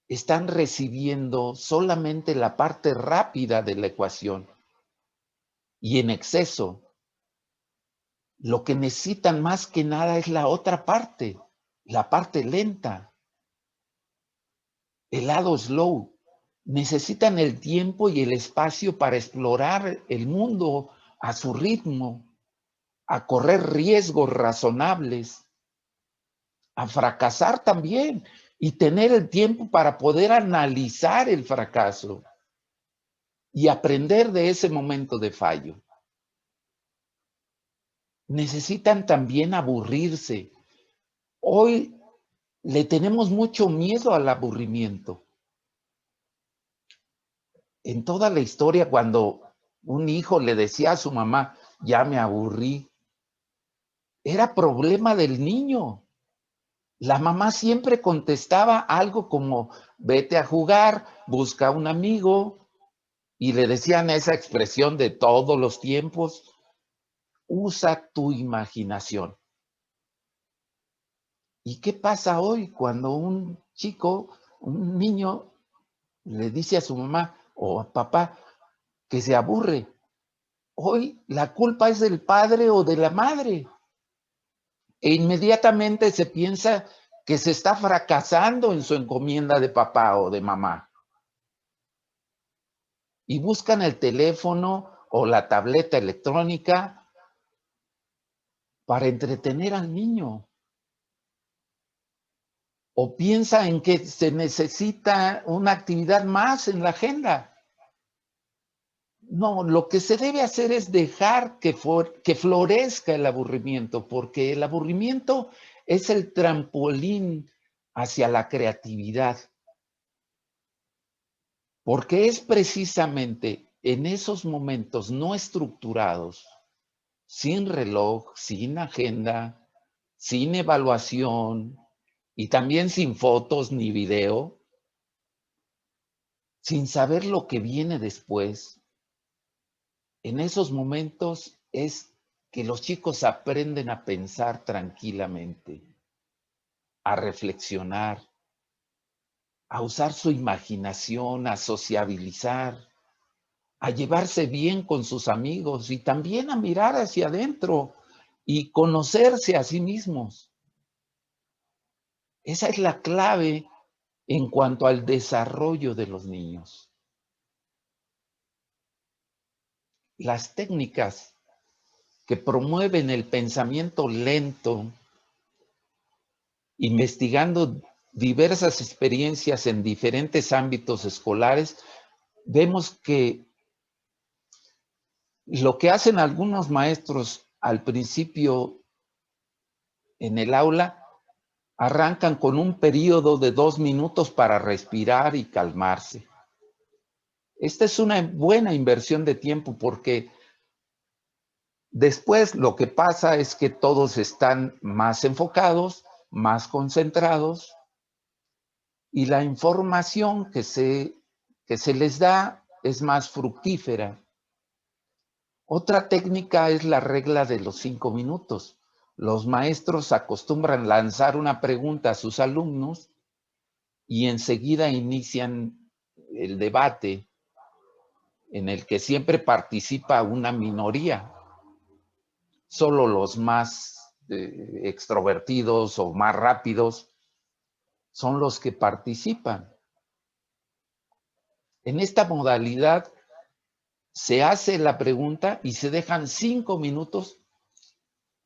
están recibiendo solamente la parte rápida de la ecuación y en exceso. Lo que necesitan más que nada es la otra parte, la parte lenta, el lado slow. Necesitan el tiempo y el espacio para explorar el mundo a su ritmo, a correr riesgos razonables, a fracasar también y tener el tiempo para poder analizar el fracaso y aprender de ese momento de fallo. Necesitan también aburrirse. Hoy le tenemos mucho miedo al aburrimiento. En toda la historia, cuando un hijo le decía a su mamá, ya me aburrí, era problema del niño. La mamá siempre contestaba algo como, vete a jugar, busca un amigo, y le decían esa expresión de todos los tiempos, usa tu imaginación. ¿Y qué pasa hoy cuando un chico, un niño, le dice a su mamá o a papá que se aburre? Hoy la culpa es del padre o de la madre. E inmediatamente se piensa que se está fracasando en su encomienda de papá o de mamá. Y buscan el teléfono o la tableta electrónica para entretener al niño. O piensa en que se necesita una actividad más en la agenda. No, lo que se debe hacer es dejar que florezca el aburrimiento, porque el aburrimiento es el trampolín hacia la creatividad. Porque es precisamente en esos momentos no estructurados, sin reloj, sin agenda, sin evaluación y también sin fotos ni video, sin saber lo que viene después, en esos momentos es que los chicos aprenden a pensar tranquilamente, a reflexionar, a usar su imaginación, a sociabilizar, a llevarse bien con sus amigos y también a mirar hacia adentro y conocerse a sí mismos. Esa es la clave en cuanto al desarrollo de los niños. Las técnicas que promueven el pensamiento lento, investigando diversas experiencias en diferentes ámbitos escolares, vemos que lo que hacen algunos maestros al principio en el aula, arrancan con un periodo de 2 minutos para respirar y calmarse. Esta es una buena inversión de tiempo porque después lo que pasa es que todos están más enfocados, más concentrados y la información que se les da es más fructífera. Otra técnica es la regla de los 5 minutos. Los maestros acostumbran lanzar una pregunta a sus alumnos y enseguida inician el debate en el que siempre participa una minoría. Solo los más extrovertidos o más rápidos son los que participan. En esta modalidad se hace la pregunta y se dejan 5 minutos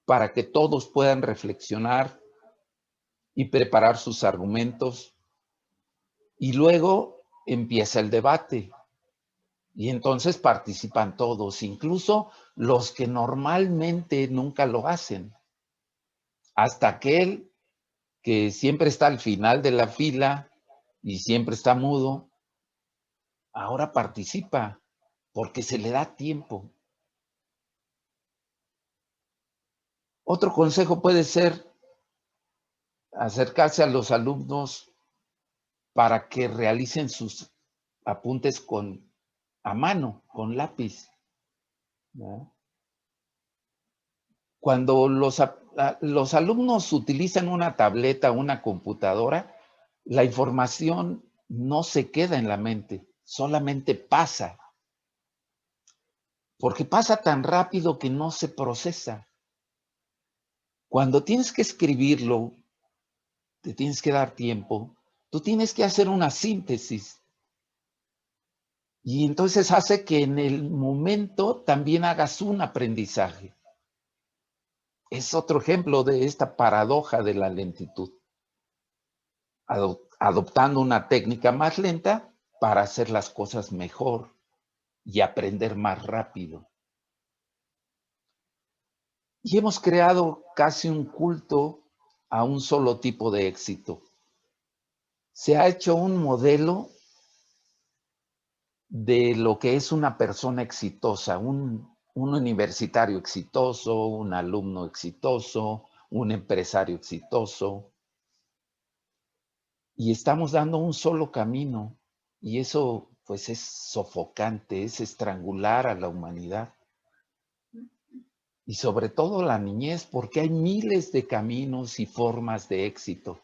para que todos puedan reflexionar y preparar sus argumentos. Y luego empieza el debate. Y entonces participan todos, incluso los que normalmente nunca lo hacen. hasta aquel que siempre está al final de la fila y siempre está mudo, ahora participa porque se le da tiempo. Otro consejo puede ser acercarse a los alumnos para que realicen sus apuntes a mano, con lápiz, ¿no? Cuando los alumnos utilizan una tableta, una computadora, la información no se queda en la mente, solamente pasa, porque pasa tan rápido que no se procesa. Cuando tienes que escribirlo, te tienes que dar tiempo, tú tienes que hacer una síntesis. Y entonces hace que en el momento también hagas un aprendizaje. Es otro ejemplo de esta paradoja de la lentitud. Adoptando una técnica más lenta para hacer las cosas mejor y aprender más rápido. Y hemos creado casi un culto a un solo tipo de éxito. Se ha hecho un modelo de lo que es una persona exitosa, un universitario exitoso, un alumno exitoso, un empresario exitoso. Y estamos dando un solo camino y eso pues es sofocante, es estrangular a la humanidad. Y sobre todo la niñez, porque hay miles de caminos y formas de éxito.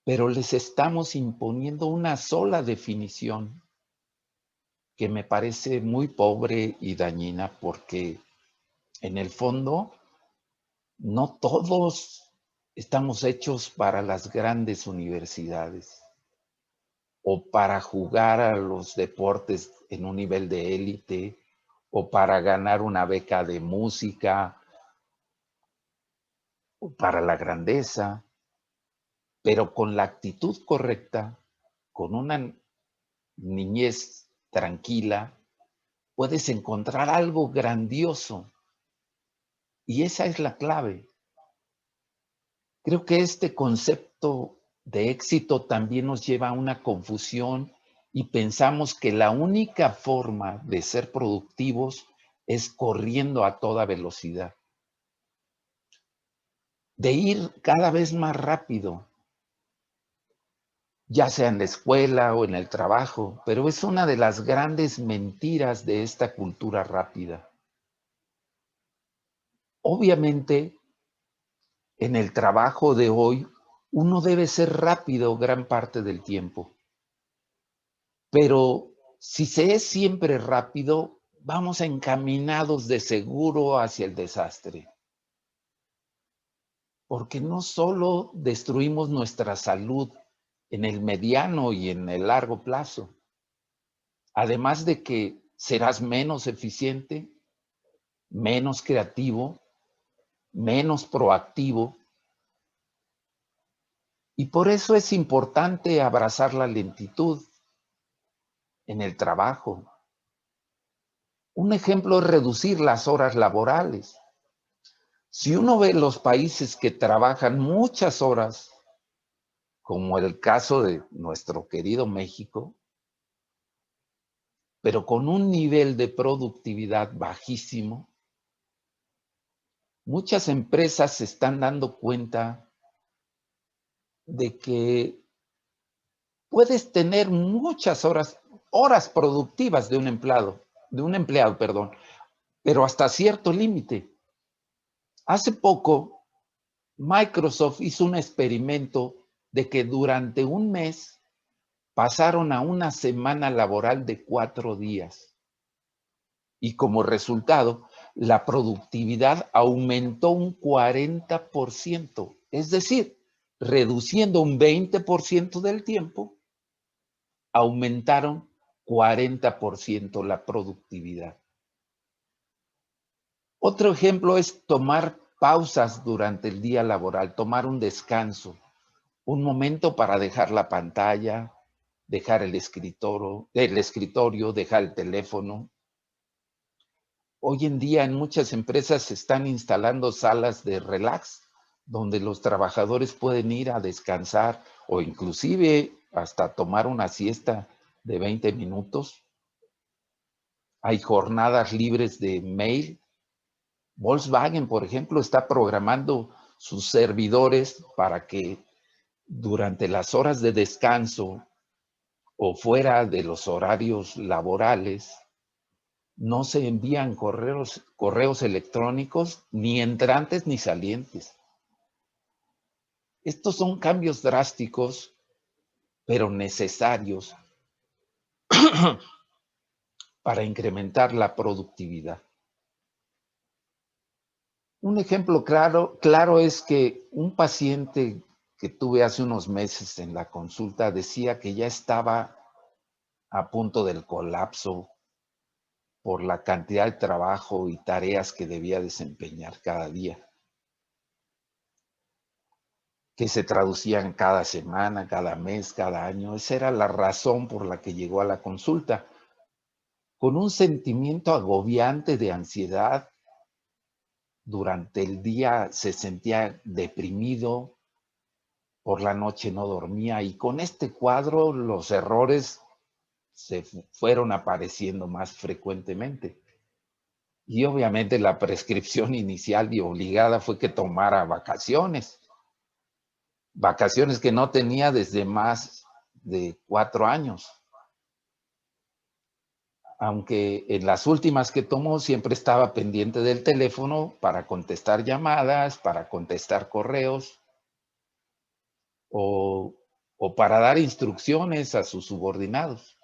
Pero les estamos imponiendo una sola definición que me parece muy pobre y dañina porque en el fondo no todos estamos hechos para las grandes universidades o para jugar a los deportes en un nivel de élite o para ganar una beca de música o para la grandeza, pero con la actitud correcta, con una niñez tranquila, puedes encontrar algo grandioso. Y esa es la clave. Creo que este concepto de éxito también nos lleva a una confusión y pensamos que la única forma de ser productivos es corriendo a toda velocidad, de ir cada vez más rápido, ya sea en la escuela o en el trabajo, pero es una de las grandes mentiras de esta cultura rápida. Obviamente, en el trabajo de hoy, uno debe ser rápido gran parte del tiempo. Pero si se es siempre rápido, vamos encaminados de seguro hacia el desastre. Porque no solo destruimos nuestra salud en el mediano y en el largo plazo, además de que serás menos eficiente, menos creativo, menos proactivo. Y por eso es importante abrazar la lentitud en el trabajo. Un ejemplo es reducir las horas laborales. Si uno ve los países que trabajan muchas horas, como el caso de nuestro querido México, pero con un nivel de productividad bajísimo, muchas empresas se están dando cuenta de que puedes tener muchas horas productivas de un empleado, perdón, pero hasta cierto límite. Hace poco, Microsoft hizo un experimento de que durante un mes pasaron a una semana laboral de 4 días. Y como resultado, la productividad aumentó un 40%. Es decir, reduciendo un 20% del tiempo, aumentaron 40% la productividad. Otro ejemplo es tomar pausas durante el día laboral, tomar un descanso, un momento para dejar la pantalla, dejar el escritorio, dejar el teléfono. Hoy en día en muchas empresas se están instalando salas de relax, donde los trabajadores pueden ir a descansar o inclusive hasta tomar una siesta de 20 minutos. Hay jornadas libres de mail. Volkswagen, por ejemplo, está programando sus servidores para que durante las horas de descanso o fuera de los horarios laborales no se envían correos electrónicos ni entrantes ni salientes. Estos son cambios drásticos, pero necesarios para incrementar la productividad. Un ejemplo claro es que un paciente que tuve hace unos meses en la consulta decía que ya estaba a punto del colapso por la cantidad de trabajo y tareas que debía desempeñar cada día, que se traducían cada semana, cada mes, cada año. Esa era la razón por la que llegó a la consulta, con un sentimiento agobiante de ansiedad. Durante el día se sentía deprimido, por la noche no dormía y con este cuadro los errores se fueron apareciendo más frecuentemente. Y obviamente la prescripción inicial y obligada fue que tomara vacaciones que no tenía desde más de 4 años. Aunque en las últimas que tomó siempre estaba pendiente del teléfono para contestar llamadas, para contestar correos o, o para dar instrucciones a sus subordinados.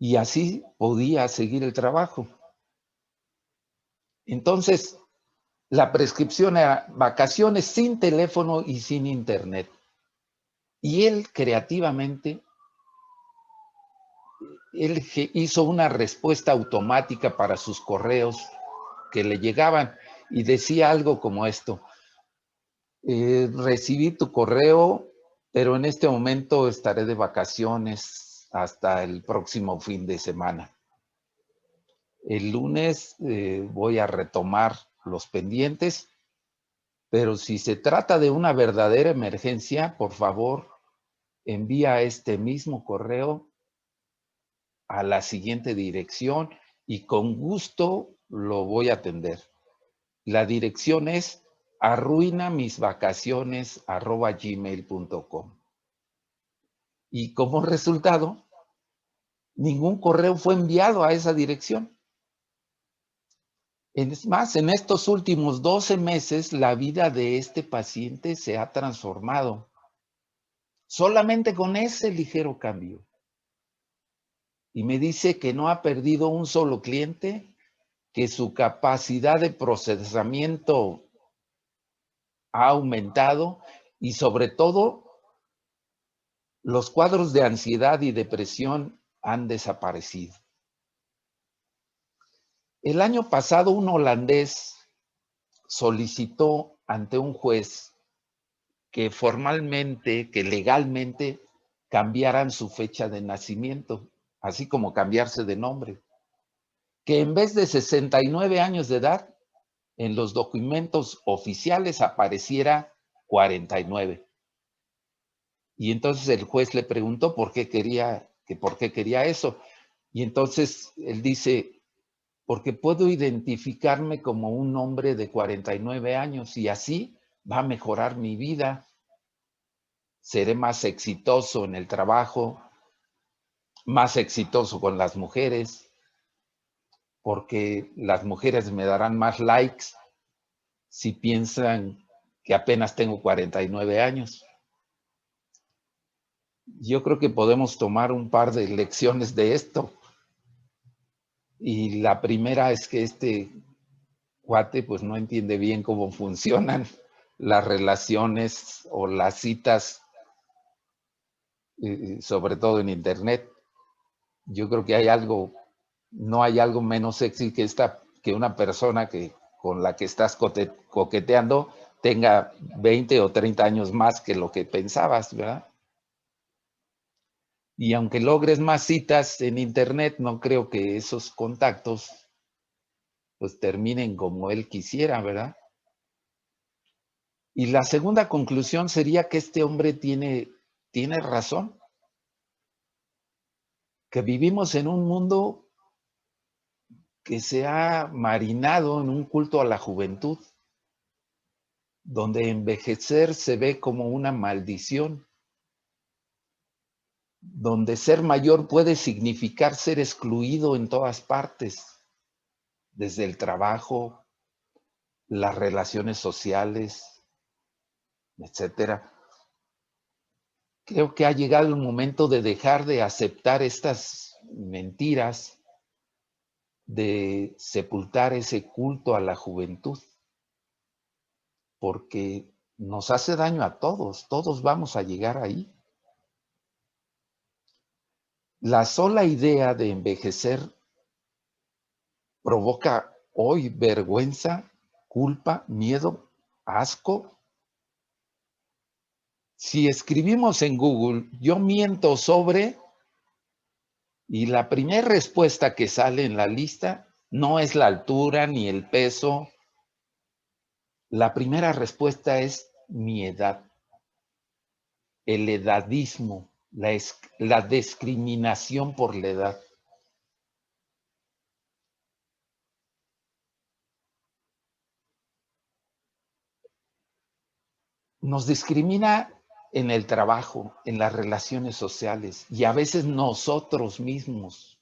Y así podía seguir el trabajo. Entonces, la prescripción era vacaciones sin teléfono y sin internet. Y él creativamente, él hizo una respuesta automática para sus correos que le llegaban y decía algo como esto: recibí tu correo, pero en este momento estaré de vacaciones hasta el próximo fin de semana. El lunes voy a retomar los pendientes, pero si se trata de una verdadera emergencia, por favor, envía este mismo correo a la siguiente dirección y con gusto lo voy a atender. La dirección es arruinamisvacaciones@gmail.com. Y como resultado, ningún correo fue enviado a esa dirección. Es más, en estos últimos 12 meses, la vida de este paciente se ha transformado solamente con ese ligero cambio. Y me dice que no ha perdido un solo cliente, que su capacidad de procesamiento ha aumentado y sobre todo los cuadros de ansiedad y depresión han desaparecido. El año pasado un holandés solicitó ante un juez que formalmente, que legalmente cambiaran su fecha de nacimiento, así como cambiarse de nombre, que en vez de 69 años de edad, en los documentos oficiales apareciera 49. Y entonces el juez le preguntó por qué quería eso. Y entonces él dice: porque puedo identificarme como un hombre de 49 años y así va a mejorar mi vida. Seré más exitoso en el trabajo, más exitoso con las mujeres, porque las mujeres me darán más likes si piensan que apenas tengo 49 años. Yo creo que podemos tomar un par de lecciones de esto. Y la primera es que este cuate pues no entiende bien cómo funcionan las relaciones o las citas, sobre todo en internet. Yo creo que no hay algo menos sexy que una persona con la que estás coqueteando tenga 20 o 30 años más que lo que pensabas, ¿verdad? Y aunque logres más citas en internet, no creo que esos contactos pues terminen como él quisiera, ¿verdad? Y la segunda conclusión sería que este hombre tiene razón, que vivimos en un mundo que se ha marinado en un culto a la juventud, donde envejecer se ve como una maldición, donde ser mayor puede significar ser excluido en todas partes, desde el trabajo, las relaciones sociales, etcétera. Creo que ha llegado el momento de dejar de aceptar estas mentiras, de sepultar ese culto a la juventud, porque nos hace daño a todos, todos vamos a llegar ahí. La sola idea de envejecer provoca hoy vergüenza, culpa, miedo, asco. Si escribimos en Google, yo miento sobre, y la primera respuesta que sale en la lista no es la altura ni el peso. La primera respuesta es mi edad, el edadismo, la discriminación por la edad. Nos discrimina en el trabajo, en las relaciones sociales y a veces nosotros mismos.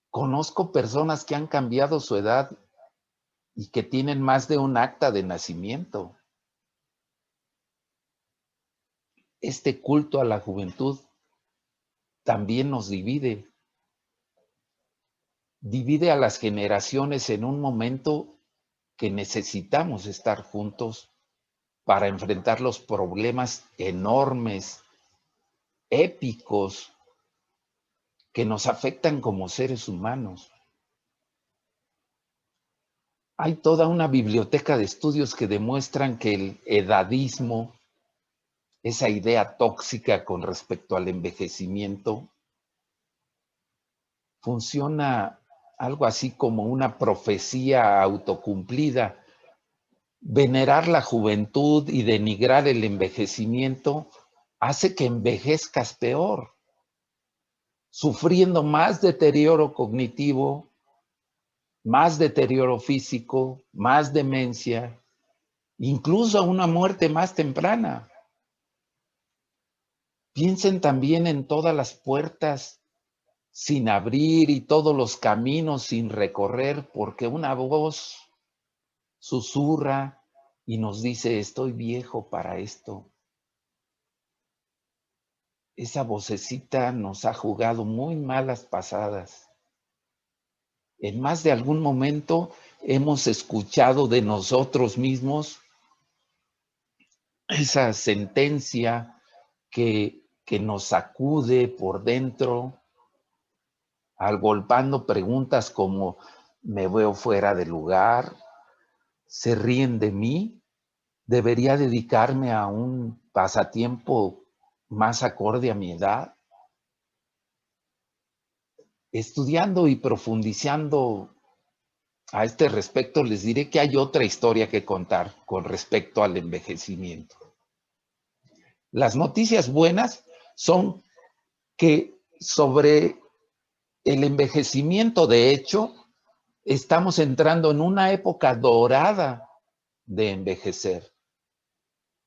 Conozco personas que han cambiado su edad y que tienen más de un acta de nacimiento. Este culto a la juventud también nos divide. Divide a las generaciones en un momento que necesitamos estar juntos para enfrentar los problemas enormes, épicos, que nos afectan como seres humanos. Hay toda una biblioteca de estudios que demuestran que el edadismo, esa idea tóxica con respecto al envejecimiento, funciona algo así como una profecía autocumplida. Venerar la juventud y denigrar el envejecimiento hace que envejezcas peor, sufriendo más deterioro cognitivo, más deterioro físico, más demencia, incluso una muerte más temprana. Piensen también en todas las puertas sin abrir y todos los caminos sin recorrer, porque una voz susurra y nos dice, estoy viejo para esto. Esa vocecita nos ha jugado muy malas pasadas. En más de algún momento hemos escuchado de nosotros mismos esa sentencia que nos sacude por dentro, agolpando preguntas como, ¿me veo fuera de lugar? ¿Se ríen de mí? ¿Debería dedicarme a un pasatiempo más acorde a mi edad? Estudiando y profundizando a este respecto, les diré que hay otra historia que contar con respecto al envejecimiento. Las noticias buenas son que sobre el envejecimiento, de hecho, estamos entrando en una época dorada de envejecer.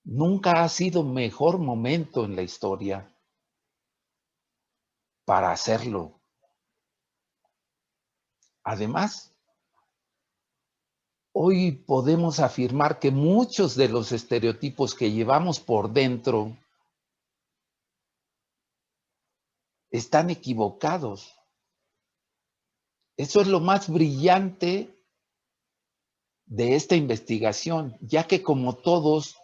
Nunca ha sido mejor momento en la historia para hacerlo. Además, hoy podemos afirmar que muchos de los estereotipos que llevamos por dentro están equivocados. Eso es lo más brillante de esta investigación, ya que como todos,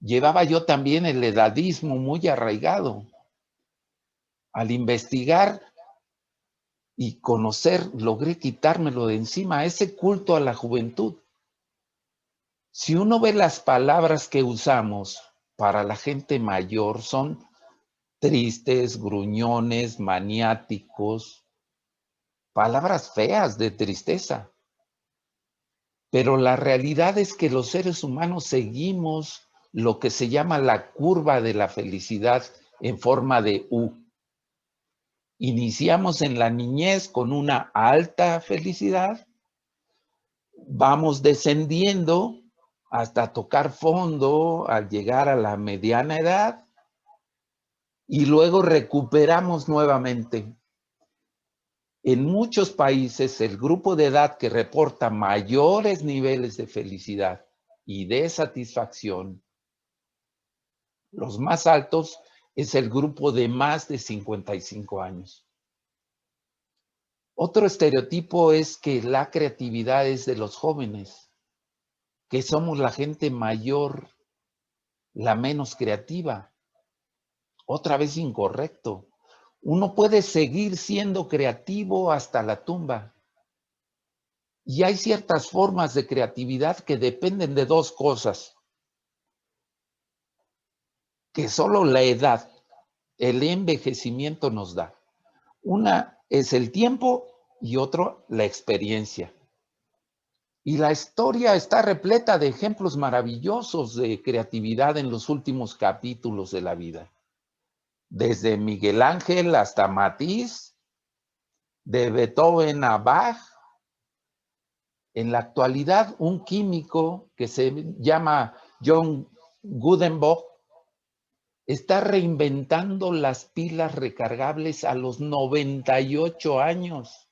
llevaba yo también el edadismo muy arraigado. Al investigar y conocer, logré quitármelo de encima, ese culto a la juventud. Si uno ve las palabras que usamos para la gente mayor, son tristes, gruñones, maniáticos, palabras feas de tristeza. Pero la realidad es que los seres humanos seguimos lo que se llama la curva de la felicidad en forma de U. Iniciamos en la niñez con una alta felicidad, vamos descendiendo hasta tocar fondo al llegar a la mediana edad y luego recuperamos nuevamente. En muchos países, el grupo de edad que reporta mayores niveles de felicidad y de satisfacción, los más altos, es el grupo de más de 55 años. Otro estereotipo es que la creatividad es de los jóvenes, que somos la gente mayor, la menos creativa. Otra vez incorrecto. Uno puede seguir siendo creativo hasta la tumba. Y hay ciertas formas de creatividad que dependen de dos cosas, que solo la edad, el envejecimiento nos da. Una es el tiempo y otro la experiencia. Y la historia está repleta de ejemplos maravillosos de creatividad en los últimos capítulos de la vida. Desde Miguel Ángel hasta Matisse, de Beethoven a Bach. En la actualidad, un químico que se llama John Gutenberg está reinventando las pilas recargables a los 98 años.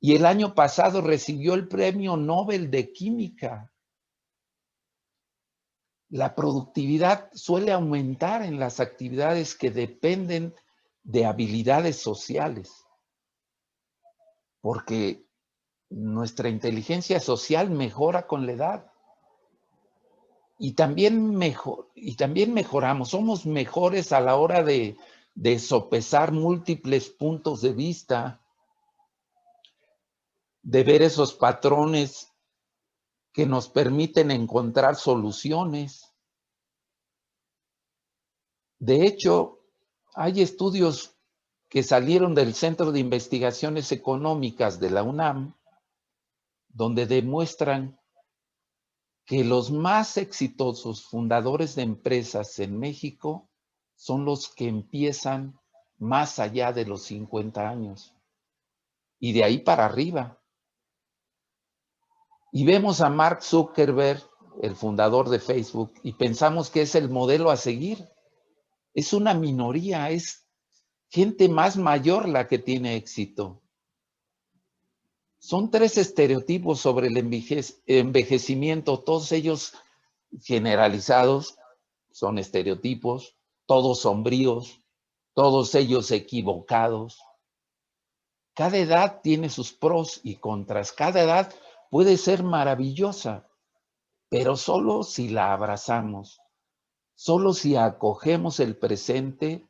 Y el año pasado recibió el Premio Nobel de Química. La productividad suele aumentar en las actividades que dependen de habilidades sociales, porque nuestra inteligencia social mejora con la edad. Y también mejoramos, somos mejores a la hora de sopesar múltiples puntos de vista, de ver esos patrones que nos permiten encontrar soluciones. De hecho, hay estudios que salieron del Centro de Investigaciones Económicas de la UNAM, donde demuestran que los más exitosos fundadores de empresas en México son los que empiezan más allá de los 50 años y de ahí para arriba. Y vemos a Mark Zuckerberg, el fundador de Facebook, y pensamos que es el modelo a seguir. Es una minoría, es gente más mayor la que tiene éxito. Son tres estereotipos sobre el envejecimiento, todos ellos generalizados, son estereotipos, todos sombríos, todos ellos equivocados. Cada edad tiene sus pros y contras, cada edad puede ser maravillosa, pero solo si la abrazamos, solo si acogemos el presente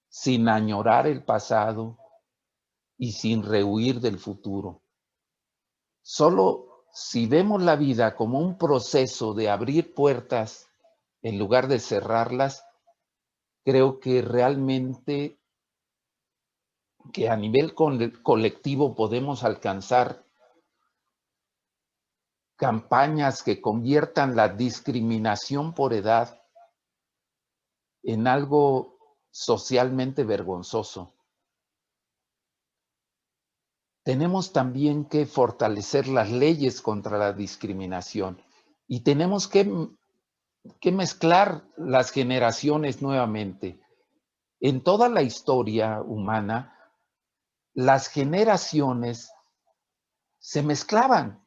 sin añorar el pasado y sin rehuir del futuro. Solo si vemos la vida como un proceso de abrir puertas en lugar de cerrarlas, creo que realmente que a nivel colectivo podemos alcanzar campañas que conviertan la discriminación por edad en algo socialmente vergonzoso. Tenemos también que fortalecer las leyes contra la discriminación y tenemos que mezclar las generaciones nuevamente. En toda la historia humana, las generaciones se mezclaban,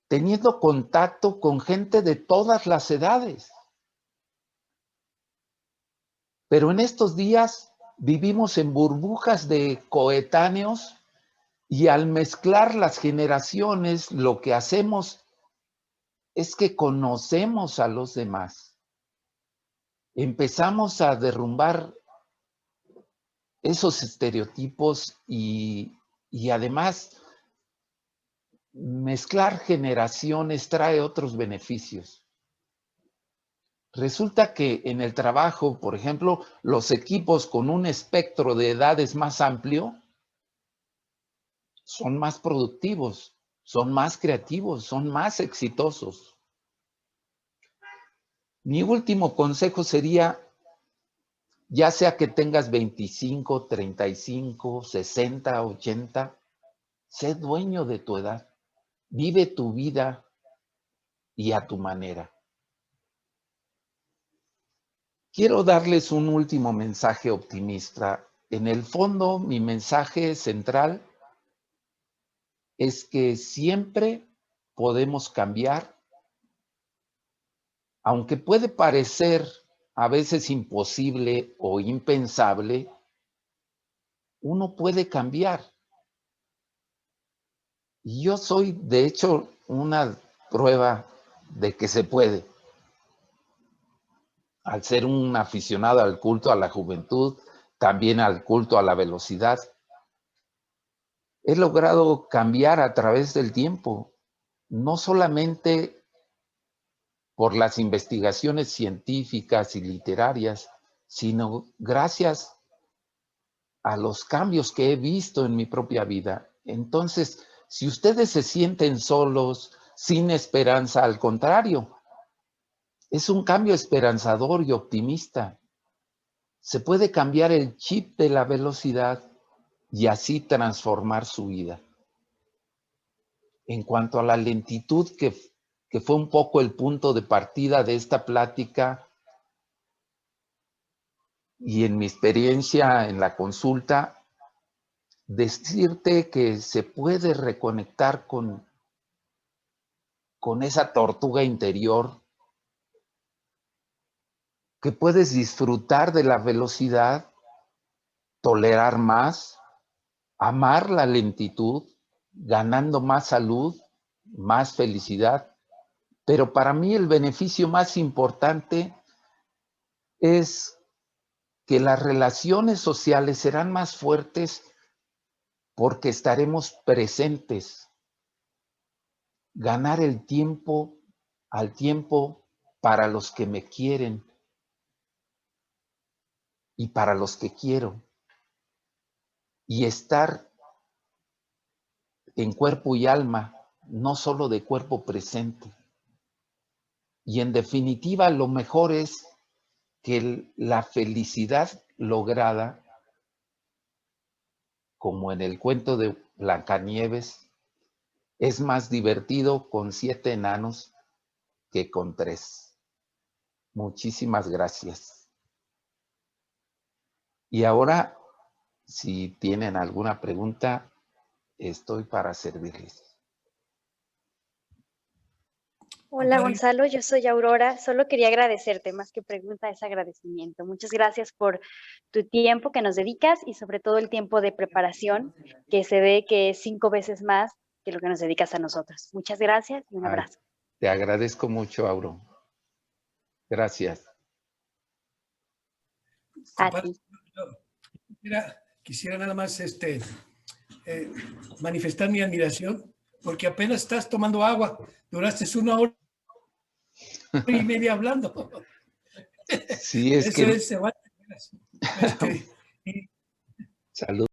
teniendo contacto con gente de todas las edades. Pero en estos días vivimos en burbujas de coetáneos y al mezclar las generaciones, lo que hacemos es que conocemos a los demás. Empezamos a derrumbar esos estereotipos y además mezclar generaciones trae otros beneficios. Resulta que en el trabajo, por ejemplo, los equipos con un espectro de edades más amplio son más productivos, son más creativos, son más exitosos. Mi último consejo sería, ya sea que tengas 25, 35, 60, 80, sé dueño de tu edad. Vive tu vida y a tu manera. Quiero darles un último mensaje optimista. En el fondo, mi mensaje central es que siempre podemos cambiar, aunque puede parecer a veces imposible o impensable, uno puede cambiar. Y yo soy, de hecho, una prueba de que se puede. Al ser un aficionado al culto a la juventud, también al culto a la velocidad, he logrado cambiar a través del tiempo, no solamente por las investigaciones científicas y literarias, sino gracias a los cambios que he visto en mi propia vida. Entonces, si ustedes se sienten solos, sin esperanza, al contrario, es un cambio esperanzador y optimista. Se puede cambiar el chip de la velocidad y así transformar su vida. En cuanto a la lentitud, que fue un poco el punto de partida de esta plática, y en mi experiencia en la consulta, decirte que se puede reconectar con esa tortuga interior, que puedes disfrutar de la velocidad, tolerar más, amar la lentitud, ganando más salud, más felicidad. Pero para mí el beneficio más importante es que las relaciones sociales serán más fuertes porque estaremos presentes. Ganar el tiempo al tiempo para los que me quieren y para los que quiero. Y estar en cuerpo y alma, no solo de cuerpo presente. Y en definitiva, lo mejor es que la felicidad lograda, como en el cuento de Blancanieves, es más divertido con 7 enanos que con 3. Muchísimas gracias. Y ahora, si tienen alguna pregunta, estoy para servirles. Hola Gonzalo, yo soy Aurora. Solo quería agradecerte, más que pregunta, es agradecimiento. Muchas gracias por tu tiempo que nos dedicas y sobre todo el tiempo de preparación, que se ve que es 5 veces más que lo que nos dedicas a nosotros. Muchas gracias y un abrazo. Te agradezco mucho, Auro. Gracias. A ti. Quisiera nada más manifestar mi admiración, porque apenas estás tomando agua. Duraste 1 hora y media hablando. Sí, es Eso que... es, se va. Salud.